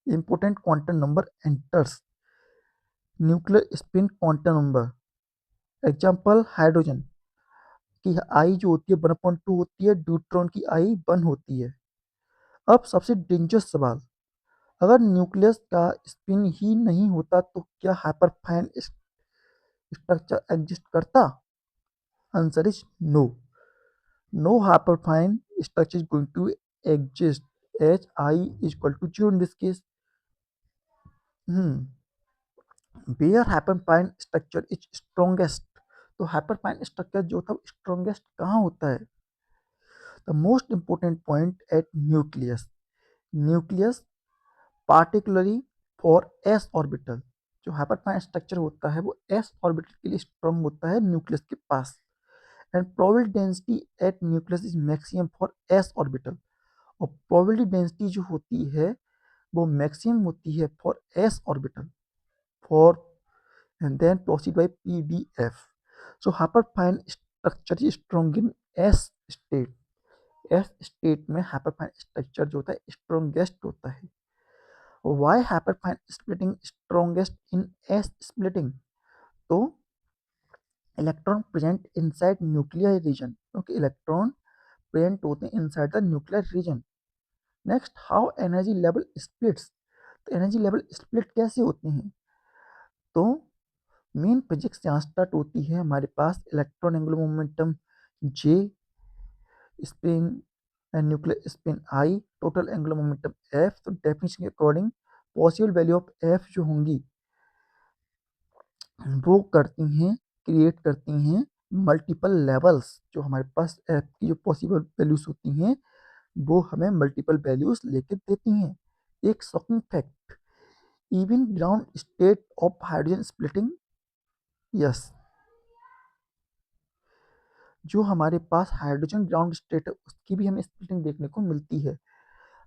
important quantum number enters, nuclear spin quantum number. Example hydrogen की आई जो होती है 1.2 होती है, ड्यूट्रॉन की आई 1 होती है। अब सबसे डेंजरस सवाल, अगर न्यूक्लियस का स्पिन ही नहीं होता तो क्या हाइपरफाइन स्ट्रक्चर एग्जिस्ट करता? Answer is no, no hyperfine structure is going to exist as I is equal to 0 in this case. Where hyperfine structure is strongest, तो hyperfine structure जो था strongest कहाँ होता है? The most important point at nucleus, nucleus particularly for s orbital, जो hyperfine structure होता है वो s orbital के लिए strong होता है न्यूक्लियस के पास। and probability density at nucleus is maximum for s orbital, और प्रोबेबिलिटी डेंसिटी जो होती है वो मैक्सिमम होती है for s orbital, for and then proceed by PDF. So hyperfine structure is strong in s state, s state में hyperfine structure जो होता है स्ट्रॉन्गेस्ट होता है। Why hyperfine splitting strongest in s splitting? तो electron present inside nuclear region, क्योंकि electron present होते हैं inside the nuclear region. Next, how energy level splits, तो एनर्जी लेवल स्प्लिट कैसे होते हैं? तो मेन फिजिक्स यहाँ स्टार्ट होती है हमारे पास, electron angular momentum J, spin and nuclear spin I, total angular momentum F. तो डेफिनेशन के according possible value of F जो होंगी वो करती हैं, क्रिएट करती हैं मल्टीपल लेवल्स। जो हमारे पास एफ की जो पॉसिबल वैल्यूज होती हैं वो हमें मल्टीपल वैल्यूज लेके देती हैं। एक shocking fact, even ground state of hydrogen splitting, yes, जो हमारे पास हाइड्रोजन ग्राउंड स्टेट है उसकी भी हमें स्प्लिटिंग देखने को मिलती है।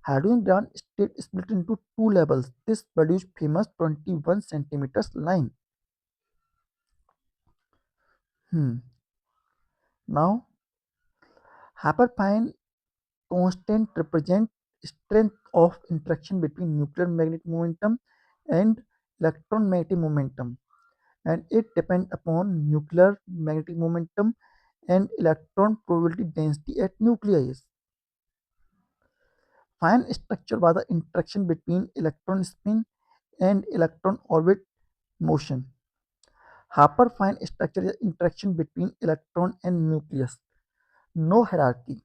Hydrogen ground state split into 2 levels, this produce famous 21 centimetres line. Now hyperfine constant represent strength of interaction between nuclear magnetic momentum and electron magnetic momentum, and it depends upon nuclear magnetic momentum and electron probability density at nuclei. Fine structure was the interaction between electron spin and electron orbit motion. Hyperfine structure is interaction between electron and nucleus. No hierarchy.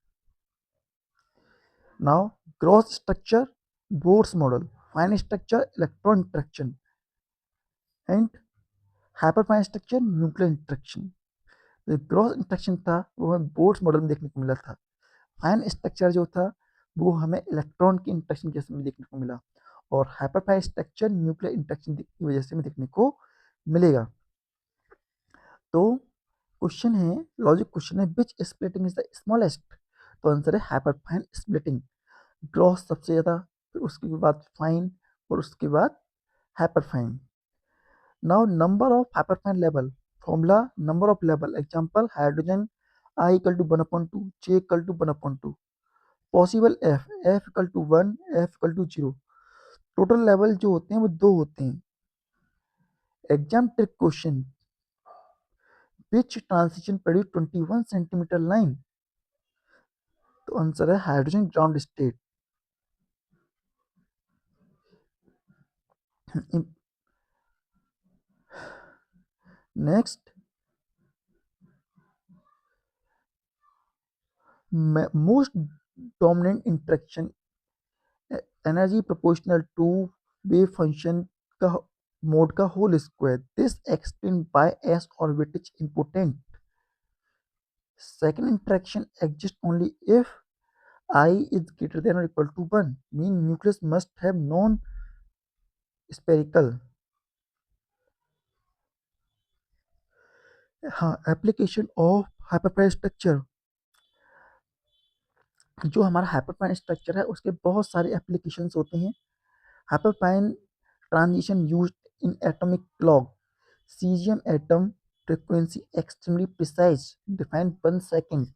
Now, gross structure, Bohr's model. Fine structure, electron interaction. And hyperfine structure nuclear interaction. जो gross interaction था वो हमें boards model में देखने को मिला था। Fine structure जो था वो हमें इलेक्ट्रॉन की इंट्रैक्शन के में देखने को मिला, और हाइपरफाइन स्ट्रक्चर न्यूक्लियर इंट्रैक्शन की वजह से हमें देखने को मिलेगा। तो क्वेश्चन है, लॉजिक क्वेश्चन है, विच स्प्लिटिंग इज द स्मॉलेस्ट? तो आंसर है हाइपरफाइन स्प्लिटिंग। ग्रॉस सबसे ज़्यादा, फिर उसके बाद फाइन, और उसके बाद hyperfine. Now number of hyperfine level. Formula number of level. Example hydrogen I equal to 1 upon 2, J equal to 1 upon 2. Possible F, F equal to 1, F equal to 0. Total level जो होते हैं वो 2 होते हैं। Exam trick question, which transition produce 21 centimetre line? तो answer है hydrogen ground state. Next, most dominant interaction energy proportional to wave function का mod का whole square. This explain by S orbit is important. Second interaction exist only if I is greater than or equal to 1, mean nucleus must have non-spherical. हाँ, application of हाइपरप्लाइन structure. जो हमारा हाइपरप्लाइन structure है उसके बहुत सारे applications होते हैं। Hyperfine transition used in atomic clock, caesium atom frequency extremely precise, define 1 second.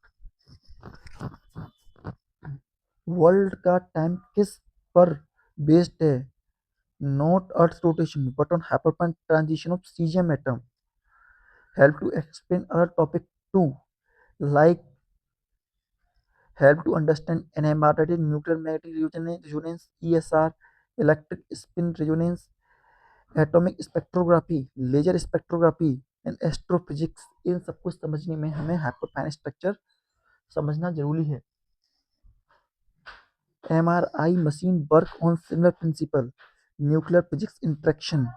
World का टाइम किस पर बेस्ड है? Not earth rotation but on hyperfine transition of caesium atom. Help to explain other topic too, like help to understand NMR, that is nuclear magnetic resonance, ESR, electric spin resonance, atomic spectrography, laser spectrography and astrophysics। इन सब कुछ समझने में हमें hyperfine structure समझना जरूरी है। MRI machine work on similar principle, nuclear physics interaction।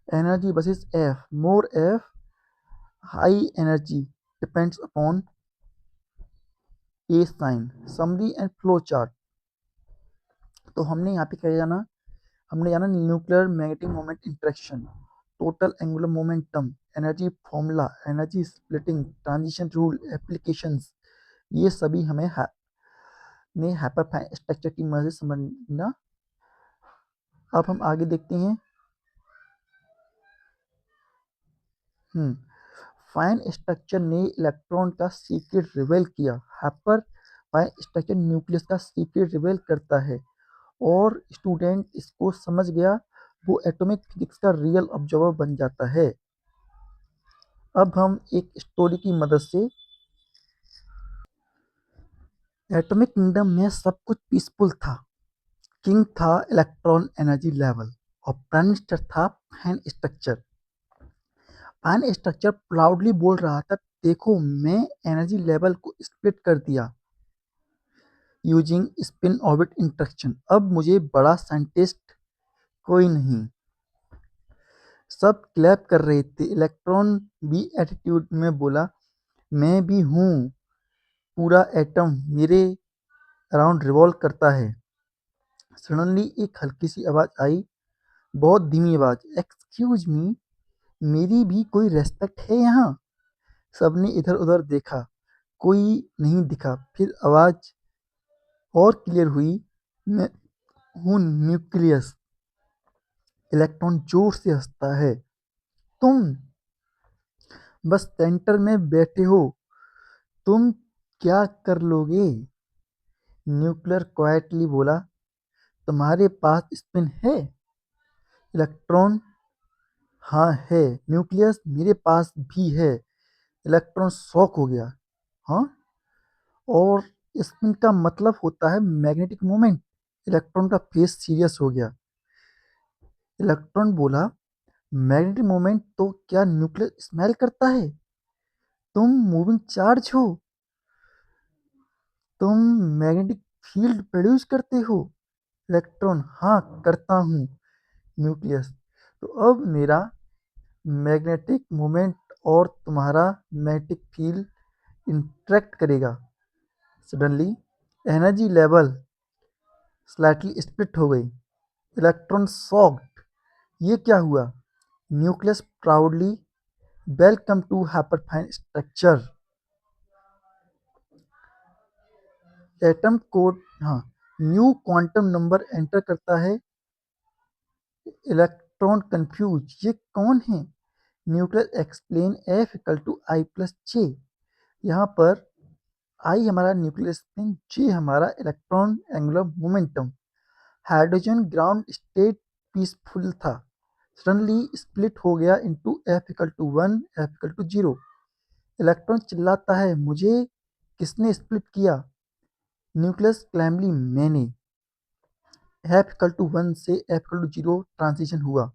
Energy versus F, more F, high energy depends upon a sign, summary and flow chart. तो हमने यहाँ पे क्या जाना, हमने जाना nuclear magnetic moment interaction, total angular momentum, energy formula, energy splitting, transition rule, applications. ये सभी हमें हाइपरफाइन स्ट्रक्चर की मदद से समझना। अब हम आगे देखते हैं। फाइन स्ट्रक्चर ने इलेक्ट्रॉन का सीक्रेट रिवेल किया। हाइपरफाइन स्ट्रक्चर न्यूक्लियस का सीक्रेट रिवेल करता है, और स्टूडेंट इसको समझ गया वो एटॉमिक फिजिक्स का रियल ऑब्जर्वर बन जाता है। अब हम एक स्टोरी की मदद से, एटॉमिक किंगडम में सब कुछ पीसफुल था। किंग था इलेक्ट्रॉन एनर्जी लेवल, और प्राइम मिनिस्टर था fine structure. Fine structure proudly बोल रहा था, देखो मैं एनर्जी लेवल को स्प्लिट कर दिया यूजिंग स्पिन ऑर्बिट इंटरेक्शन। अब मुझे बड़ा साइंटिस्ट कोई नहीं। सब क्लैप कर रहे थे। इलेक्ट्रॉन भी एटीट्यूड में बोला, मैं भी हूँ, पूरा एटम मेरे अराउंड रिवॉल्व करता है। सडनली एक हल्की सी आवाज़ आई, बहुत धीमी आवाज़, एक्सक्यूज मी, मेरी भी कोई रेस्पेक्ट है यहाँ? सबने इधर उधर देखा, कोई नहीं दिखा। फिर आवाज़ और क्लियर हुई, मैं हूँ न्यूक्लियस। इलेक्ट्रॉन जोर से हंसता है, तुम बस सेंटर में बैठे हो, तुम क्या कर लोगे? न्यूक्लियर क्वाइटली बोला, तुम्हारे पास स्पिन है? इलेक्ट्रॉन, हाँ है। न्यूक्लियस, मेरे पास भी है। इलेक्ट्रॉन शॉक हो गया, हाँ, और स्पिन का मतलब होता है मैग्नेटिक मोमेंट। इलेक्ट्रॉन का फेस सीरियस हो गया। इलेक्ट्रॉन बोला, मैग्नेटिक मोमेंट तो क्या न्यूक्लियस स्मेल करता है? तुम मूविंग चार्ज हो, तुम मैग्नेटिक फील्ड प्रोड्यूस करते हो। इलेक्ट्रॉन, हाँ करता हूँ। न्यूक्लियस, तो अब मेरा मैग्नेटिक मोमेंट और तुम्हारा मैग्नेटिक फील्ड इंटरेक्ट करेगा। Suddenly energy level slightly split हो गई। इलेक्ट्रॉन शॉक्ड, ये क्या हुआ? Nucleus proudly welcome to hyperfine structure. Atom code, हाँ, न्यू क्वांटम नंबर एंटर करता है। इलेक्ट्रॉन कंफ्यूज, ये कौन है? Nucleus explain F equal to I plus J. यहाँ पर आई हमारा न्यूक्लियस स्पिन, जे हमारा electron angular momentum. Hydrogen ground state peaceful था, सडनली स्प्लिट हो गया into F equal to 1, F equal to 0। Electron चिल्लाता है, मुझे किसने स्प्लिट किया? न्यूक्लियस क्लैमली, मैंने। एफ इक्वल टू 1 से एफ इक्वल टू 0 ट्रांजिशन हुआ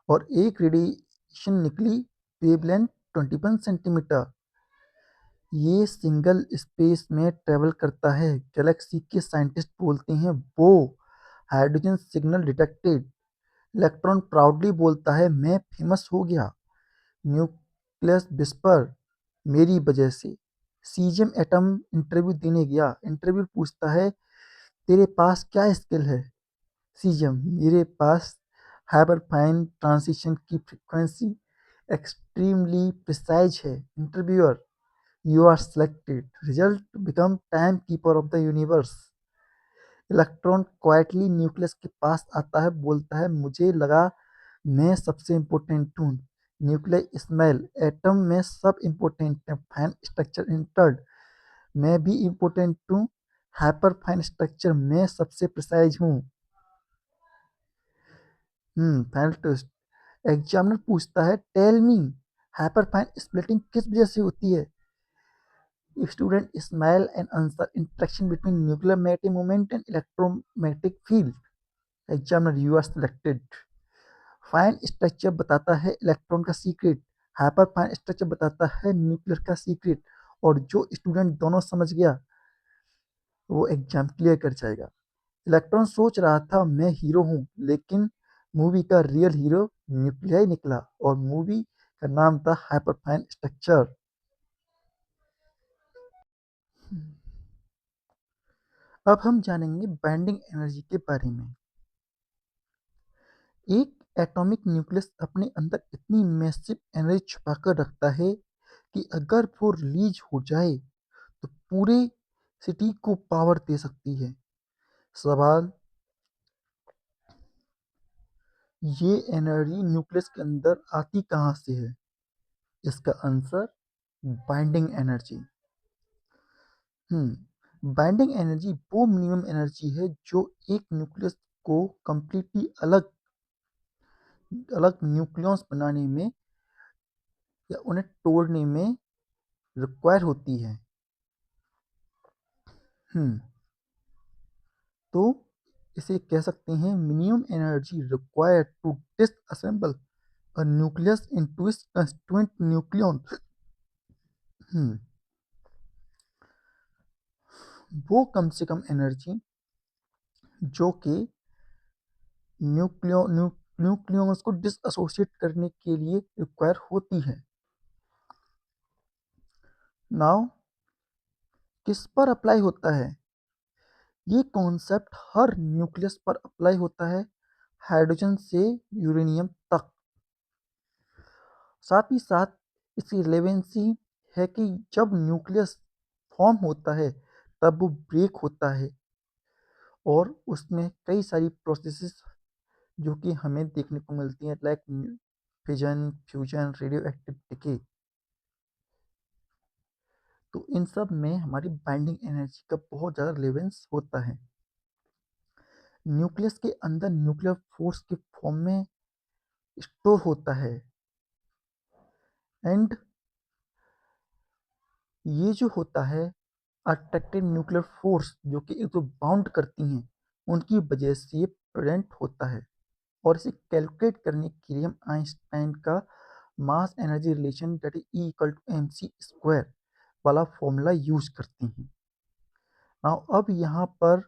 और एक रेडिएशन निकली, वेवलेंथ 21 सेंटीमीटर। ये सिंगल स्पेस में ट्रेवल करता है। गैलेक्सी के साइंटिस्ट बोलते हैं वो hydrogen signal detected. Electron proudly बोलता है, मैं फेमस हो गया। न्यूक्लियस विस्पर, मेरी वजह से। सीजियम एटम इंटरव्यू देने गया, इंटरव्यू पूछता है, तेरे पास क्या स्किल है? सीजियम, मेरे पास हाइपरफाइन ट्रांजिशन की फ्रीक्वेंसी एक्सट्रीमली प्रिसाइज है। Interviewer, you are selected, result become time keeper of the universe. Electron quietly nucleus के पास आता है, बोलता है, मुझे लगा मैं सबसे इम्पोर्टेंट हूँ। न्यूक्लियर स्मेल, एटम में सब इम्पोर्टेंट है, फाइन स्ट्रक्चर इंटर्ड, मैं भी इम्पोर्टेंट हूँ। हाइपर फाइन स्ट्रक्चर, मैं सबसे प्रिसाइज हूँ। Final test. एग्जामिनर पूछता है, tell me, hyperfine splitting किस वजह से होती है? Student smile and answer, interaction between nuclear magnetic moment and electromagnetic field. Examiner, you are selected. Fine structure बताता है इलेक्ट्रॉन का सीक्रेट, हाइपर फाइन स्ट्रक्चर बताता है न्यूक्लियर का सीक्रेट। और जो स्टूडेंट दोनों समझ गया वो एग्जाम क्लियर कर जाएगा। इलेक्ट्रॉन सोच रहा था, मैं हीरो हूँ, लेकिन मूवी का रियल हीरो न्यूक्लियर निकला और मूवी का नाम था हाइपरफाइन स्ट्रक्चर। अब हम जानेंगे बाइंडिंग एनर्जी के बारे में। एक एटॉमिक न्यूक्लियस अपने अंदर इतनी मैसिव एनर्जी छुपाकर रखता है कि अगर वो रिलीज हो जाए तो पूरे सिटी को पावर दे सकती है। सवाल, ये एनर्जी न्यूक्लियस के अंदर आती कहाँ से है? इसका answer, binding energy. Binding energy वो मिनिमम एनर्जी है जो एक न्यूक्लियस को कंप्लीटली अलग अलग न्यूक्लियस बनाने में या उन्हें तोड़ने में रिक्वायर होती है। हम्म तो इसे कह सकते हैं, minimum energy required to disassemble a nucleus into its constituent nucleon. Hmm वो कम से कम एनर्जी जो कि न्यूक्लियो न्यू न्यूक्लियस को डिसएसोसिएट करने के लिए रिक्वायर होती है। नाउ, किस पर अप्लाई होता है? ये कॉन्सेप्ट हर न्यूक्लियस पर अप्लाई होता है, हाइड्रोजन से यूरेनियम तक। साथ ही साथ इसकी रिलेवेंसी है कि जब न्यूक्लियस फॉर्म होता है तब वो ब्रेक होता है और उसमें कई सारी प्रोसेसेस जो कि हमें देखने को मिलती हैं, like fission, fusion, radio active decay. तो इन सब में हमारी बाइंडिंग एनर्जी का बहुत ज़्यादा रिलेवेंस होता है। न्यूक्लियस के अंदर न्यूक्लियर फोर्स के फॉर्म में स्टोर होता है। एंड ये जो होता है अट्रैक्टिव न्यूक्लियर फोर्स जो कि एक तो बाउंड करती हैं, उनकी वजह से ये प्रेजेंट होता है। और इसे कैलकुलेट करने के लिए हम आइंस्टाइन का mass energy relation that is E equal to mc² वाला फॉर्मूला यूज करते हैं। नाउ अब यहाँ पर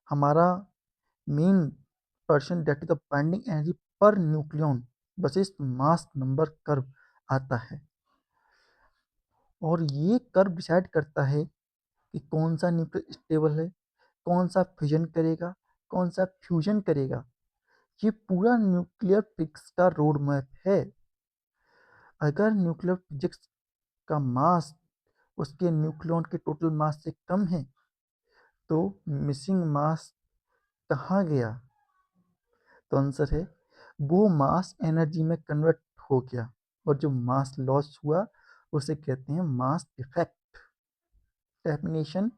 हमारा main person that is the binding energy per nucleon versus mass number curve आता है, और ये कर्व डिसाइड करता है कि कौन सा न्यूक्लियर स्टेबल है, कौन सा फिजन करेगा, कौन सा फ्यूजन करेगा। ये पूरा न्यूक्लियर फिजिक्स का रोड मैप है। अगर न्यूक्लियर फिजिक्स का मास उसके न्यूक्लियन के टोटल मास से कम है तो मिसिंग मास कहाँ गया? तो आंसर है वो मास एनर्जी में कन्वर्ट हो गया, और जो मास लॉस हुआ उसे कहते हैं mass effect. Definition: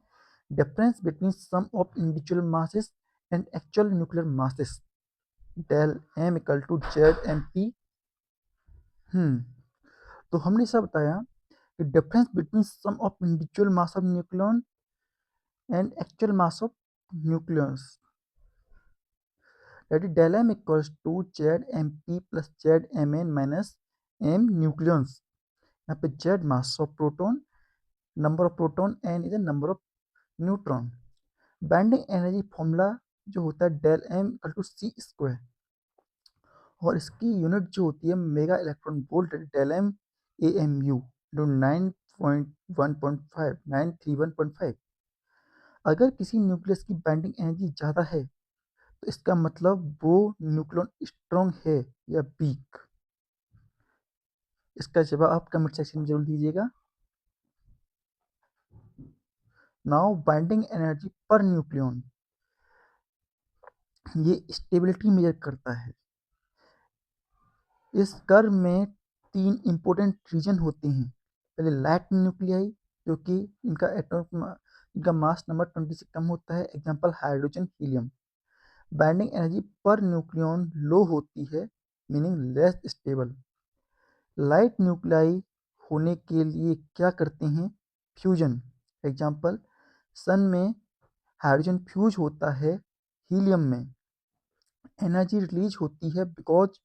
difference between sum of individual masses and actual nuclear masses del m equal to ZMP। तो हमने सब बताया कि difference between sum of individual mass of nucleon and actual mass of nucleus that is del m equals to ZMP plus ZMN minus m nucleons. यहाँ पे Z mass of proton, number of proton, n is the number of neutron. Binding energy formula जो होता है del m equal to c², और इसकी unit जो होती है mega electron volt del m AMU जो 931.5। अगर किसी न्यूक्लियस की बाइंडिंग एनर्जी ज़्यादा है तो इसका मतलब वो न्यूक्लियन स्ट्रॉन्ग है या वीक। इसका जवाब आप कमेंट सेक्शन में जरूर दीजिएगा। Now binding energy per nucleon, ये स्टेबिलिटी मेजर करता है। इस कर्व में 3 इंपॉर्टेंट रीजन होते हैं। पहले लाइट न्यूक्लियाई जो कि इनका मास नंबर 20 से कम होता है, example hydrogen, helium. Binding energy पर न्यूक्लियन लो होती है, meaning less stable. Light nuclei होने के लिए क्या करते हैं? फ्यूजन। एग्जाम्पल सन में हाइड्रोजन फ्यूज होता है हीलियम में, एनर्जी रिलीज होती है बिकॉज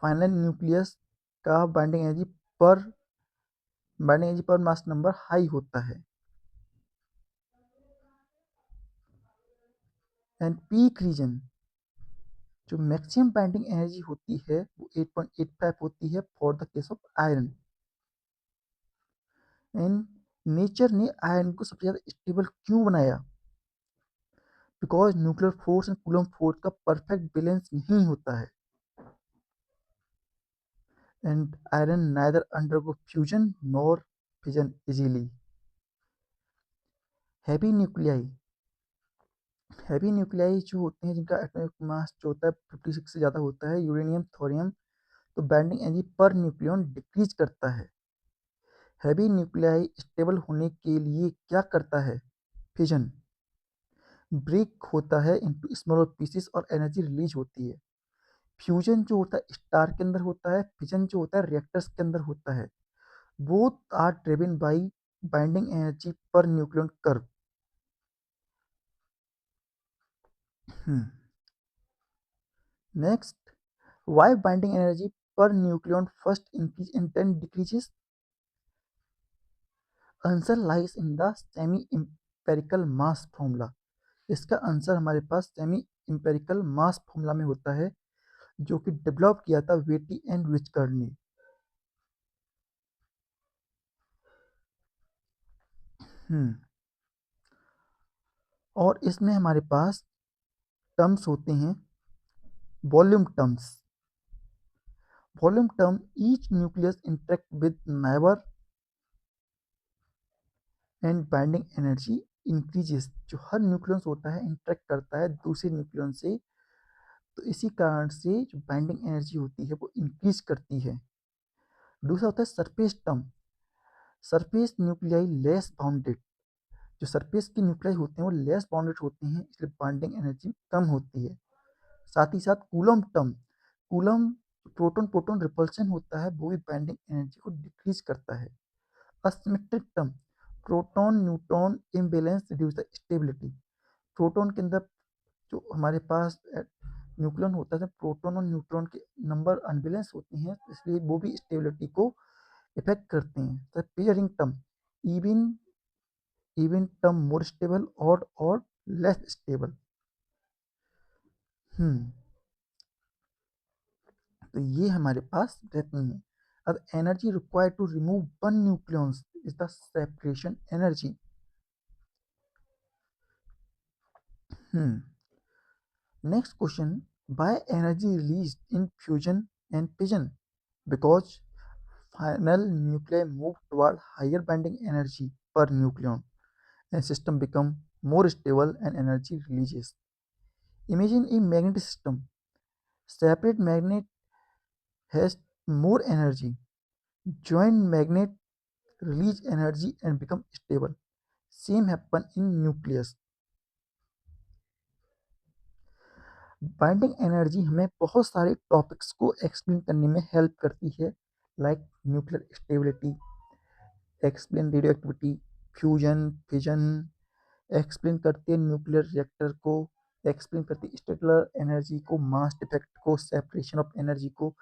फाइनल न्यूक्लियस का बाइंडिंग एनर्जी पर मास नंबर हाई होता है। एंड पीक रीजन जो मैक्सिमम बाइंडिंग एनर्जी होती है वो 8.85 होती है for the case of iron. And nature ने आयरन को सबसे ज़्यादा स्टेबल क्यों बनाया? Because nuclear force and coulomb force का परफेक्ट बैलेंस नहीं होता है। And iron neither undergo fusion nor fission easily. Heavy nuclei जो होते हैं जिनका एटॉमिक मास जो होता है 56 से ज़्यादा होता है, यूरेनियम, थोरियम, तो binding energy per nucleon decrease करता है। हैवी न्यूक्लियाई स्टेबल होने के लिए क्या करता है? फिजन। ब्रेक होता है इनटू स्मॉलर पीसेस और एनर्जी रिलीज होती है। फ्यूजन जो होता है स्टार के अंदर होता है, फिजन जो होता है रिएक्टर्स के अंदर होता है। Both are driven by binding energy पर nucleon curve. Next, why binding energy per nucleon first increase and then decreases? Answer lies in the semi empirical mass formula। इसका आंसर हमारे पास सेमी इंपेरिकल मास फॉर्मूला में होता है जो कि develop किया था वेटी एंड विचकर ने। और इसमें हमारे पास टर्म्स होते हैं volume terms. Volume term each nucleus interact with neighbour and binding energy increases. जो हर न्यूक्लियस होता है इंटरेक्ट करता है दूसरे न्यूक्लियस से, तो इसी कारण से जो बाइंडिंग एनर्जी होती है वो इंक्रीज करती है। दूसरा होता है surface term. Surface nuclei less bounded. जो सरफेस के न्यूक्लियाई होते हैं वो लेस बाउंडेड होते हैं, इसलिए बाइंडिंग एनर्जी कम होती है। साथ ही साथ coulomb term, coulomb proton proton repulsion होता है वो भी बाइंडिंग एनर्जी को डिक्रीज करता है। Asymmetric term, proton neutron imbalance reduce the stability. Proton के अंदर जो हमारे पास न्यूक्लियन होता है, प्रोटॉन और न्यूट्रॉन के नंबर अनबैलेंस होते हैं, इसलिए वो भी स्टेबिलिटी को इफेक्ट करते हैं। The pairing term, even even term more stable और लेस स्टेबल। तो ये हमारे पास रहती हैं। अब energy required to remove one nucleons is the separation energy. Next question, by energy released in fusion and fission because final nuclei move toward higher binding energy per nucleon and system become more stable and energy releases. Imagine a magnetic system. Separate magnet has more energy. Joint magnet release energy and become stable. Same happen in nucleus. Binding energy हमें बहुत सारे topics को explain करने में help करती है, like nuclear stability, explain radio activity, fusion, fission, explain करती है न्यूक्लियर रिएक्टर को, एक्सप्लेन करती है स्टेलर एनर्जी को, मास डिफेक्ट को, सेपरेशन ऑफ एनर्जी को।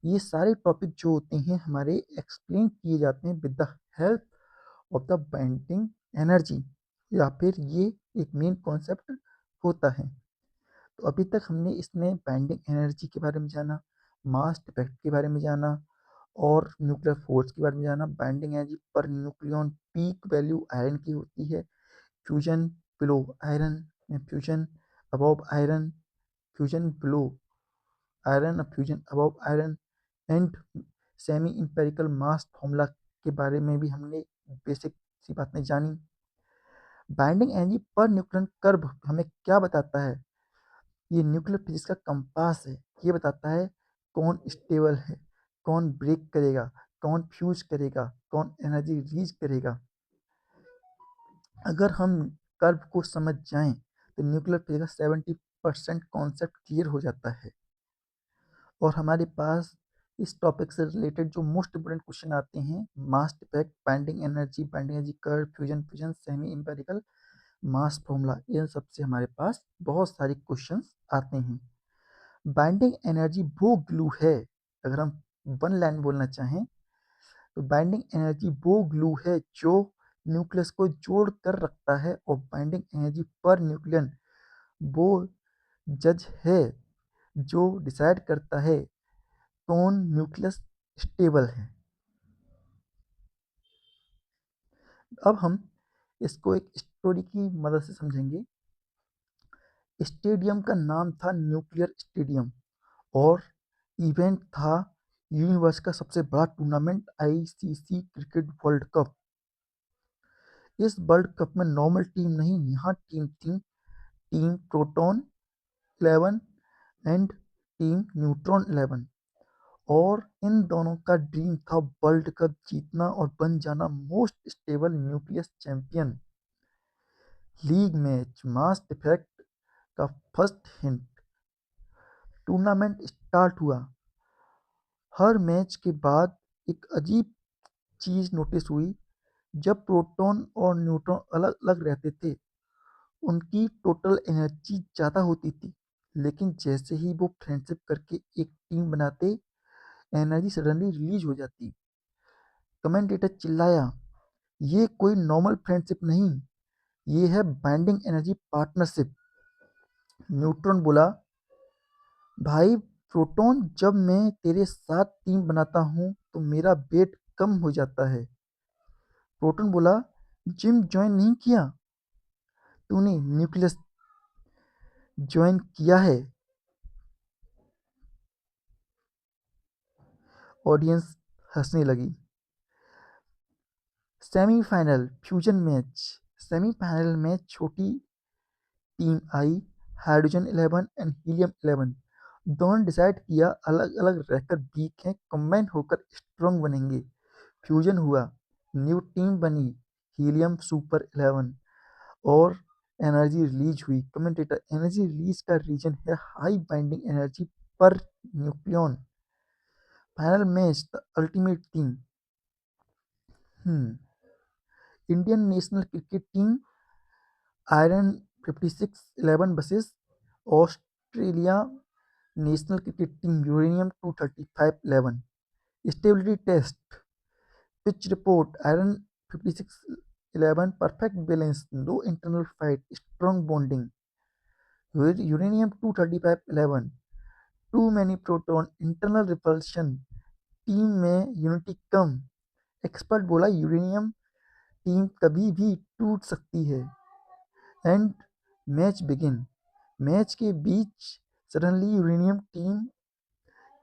ये सारे टॉपिक जो होते हैं हमारे एक्सप्लेन किए जाते हैं with the help of the binding energy, या फिर ये एक मेन कॉन्सेप्ट होता है। तो अभी तक हमने इसमें बाइंडिंग एनर्जी के बारे में जाना, मास डिफेक्ट के बारे में जाना और न्यूक्लियर फोर्स के बारे में जाना। बाइंडिंग एनर्जी पर न्यूक्लियॉन पीक वैल्यू आयरन की होती है, fusion below iron, fusion above iron, fusion below iron, fusion above iron, and semi empirical mass formula के बारे में भी हमने बेसिक सी बातें जानी। बाइंडिंग एनर्जी पर न्यूक्लियन कर्व हमें क्या बताता है? ये न्यूक्लियर फिजिक्स का कंपास है। ये बताता है कौन स्टेबल है, कौन ब्रेक करेगा, कौन फ्यूज करेगा, कौन एनर्जी रिलीज करेगा। अगर हम कर्व को समझ जाएं तो न्यूक्लियर फिजिक्स का 70% कॉन्सेप्ट क्लियर हो जाता है। और हमारे पास इस टॉपिक से रिलेटेड जो मोस्ट इंपोर्टेंट क्वेश्चन आते हैं, mass defect, binding energy curve, fusion fission, semi empirical mass formula, इन सबसे हमारे पास बहुत सारे क्वेश्चंस आते हैं। बाइंडिंग एनर्जी वो ग्लू है, अगर हम वन लाइन बोलना चाहें तो बाइंडिंग एनर्जी वो ग्लू है जो न्यूक्लियस को जोड़ कर रखता है, और बाइंडिंग एनर्जी पर न्यूक्लियन वो जज है जो डिसाइड करता है कौन न्यूक्लियस स्टेबल है। अब हम इसको एक स्टोरी की मदद से समझेंगे। स्टेडियम का नाम था न्यूक्लियर स्टेडियम, और इवेंट था यूनिवर्स का सबसे बड़ा tournament ICC cricket world cup. इस वर्ल्ड कप में नॉर्मल टीम नहीं, यहाँ टीम थी team proton 11 and team neutron 11, और इन दोनों का ड्रीम था वर्ल्ड कप जीतना और बन जाना most stable nucleus champion. League match, mass effect का फर्स्ट हिंट। टूर्नामेंट स्टार्ट हुआ, हर मैच के बाद एक अजीब चीज नोटिस हुई। जब प्रोटॉन और न्यूट्रॉन अलग अलग रहते थे उनकी टोटल एनर्जी ज़्यादा होती थी, लेकिन जैसे ही वो फ्रेंडशिप करके एक टीम बनाते एनर्जी सडनली रिलीज हो जाती। कमेंटेटर चिल्लाया, ये कोई नॉर्मल फ्रेंडशिप नहीं, ये है बाइंडिंग एनर्जी पार्टनरशिप। न्यूट्रॉन बोला, भाई प्रोटॉन, जब मैं तेरे साथ टीम बनाता हूँ तो मेरा वेट कम हो जाता है। प्रोटॉन बोला, जिम ज्वाइन नहीं किया, तूने न्यूक्लियस ज्वाइन किया है। ऑडियंस हंसने लगी। Semifinal fusion match. सेमीफाइनल में छोटी team I, hydrogen 11 and helium 11 दोनों डिसाइड किया अलग अलग रहकर वीक हैं, कंबाइन होकर स्ट्रॉन्ग बनेंगे। फ्यूजन हुआ, न्यू टीम बनी हीलियम सुपर 11, और एनर्जी रिलीज हुई। कमेंटेटर, एनर्जी रिलीज का रीजन है हाई बाइंडिंग एनर्जी पर nucleon. Final match, the ultimate team. Indian national cricket team iron 56-11 versus Australia national cricket team uranium 23511 stability test pitch report iron 5611 perfect balance no internal fight strong bonding uranium 23511 too many proton internal repulsion team में unity कम expert बोला uranium team कभी भी टूट सकती है and match begin match के बीच suddenly uranium team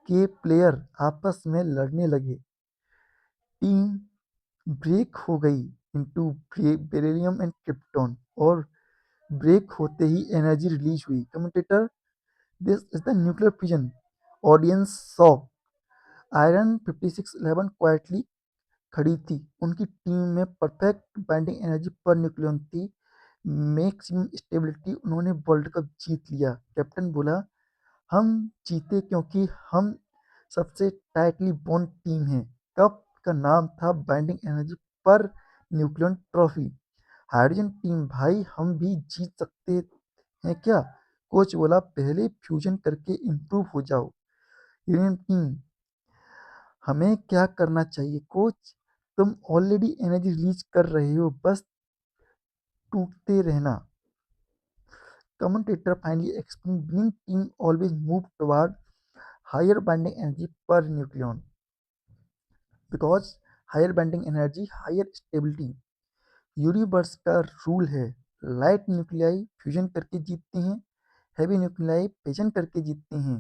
के प्लेयर आपस में लड़ने लगे टीम ब्रेक हो गई इनटू बेरिलियम एंड क्रिप्टॉन और ब्रेक होते ही एनर्जी रिलीज हुई commentator this is the nuclear fusion audience shock iron 5611 quietly खड़ी थी उनकी टीम में perfect binding energy per nucleon थी मैक्सिमम स्टेबिलिटी उन्होंने वर्ल्ड कप जीत लिया कैप्टन बोला हम जीते क्योंकि हम सबसे टाइटली बॉन्ड टीम है कप का नाम था binding energy per nucleon trophy hydrogen team भाई हम भी जीत सकते हैं क्या कोच बोला पहले फ्यूजन करके इम्प्रूव हो जाओ यूनियन टीम हमें क्या करना चाहिए कोच तुम ऑलरेडी एनर्जी रिलीज कर रहे हो बस टूटते रहना commentator finally explained winning team always move toward higher binding energy per nucleon because higher binding energy higher stability universe का रूल है लाइट न्यूक्लियाई फ्यूजन करके जीतते हैं हैवी न्यूक्लियाई फिजन करके जीतते हैं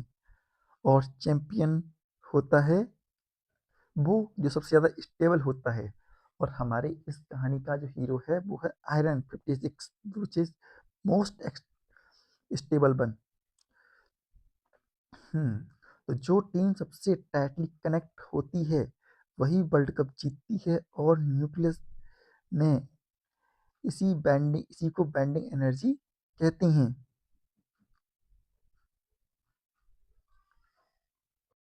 और चैंपियन होता है वो जो सबसे ज़्यादा स्टेबल होता है और हमारे इस कहानी का जो हीरो है वो है iron 56 which is most stable one तो जो टीम सबसे टाइटली कनेक्ट होती है वही वर्ल्ड कप जीतती है और न्यूक्लियस में इसी को बैंडिंग एनर्जी कहते हैं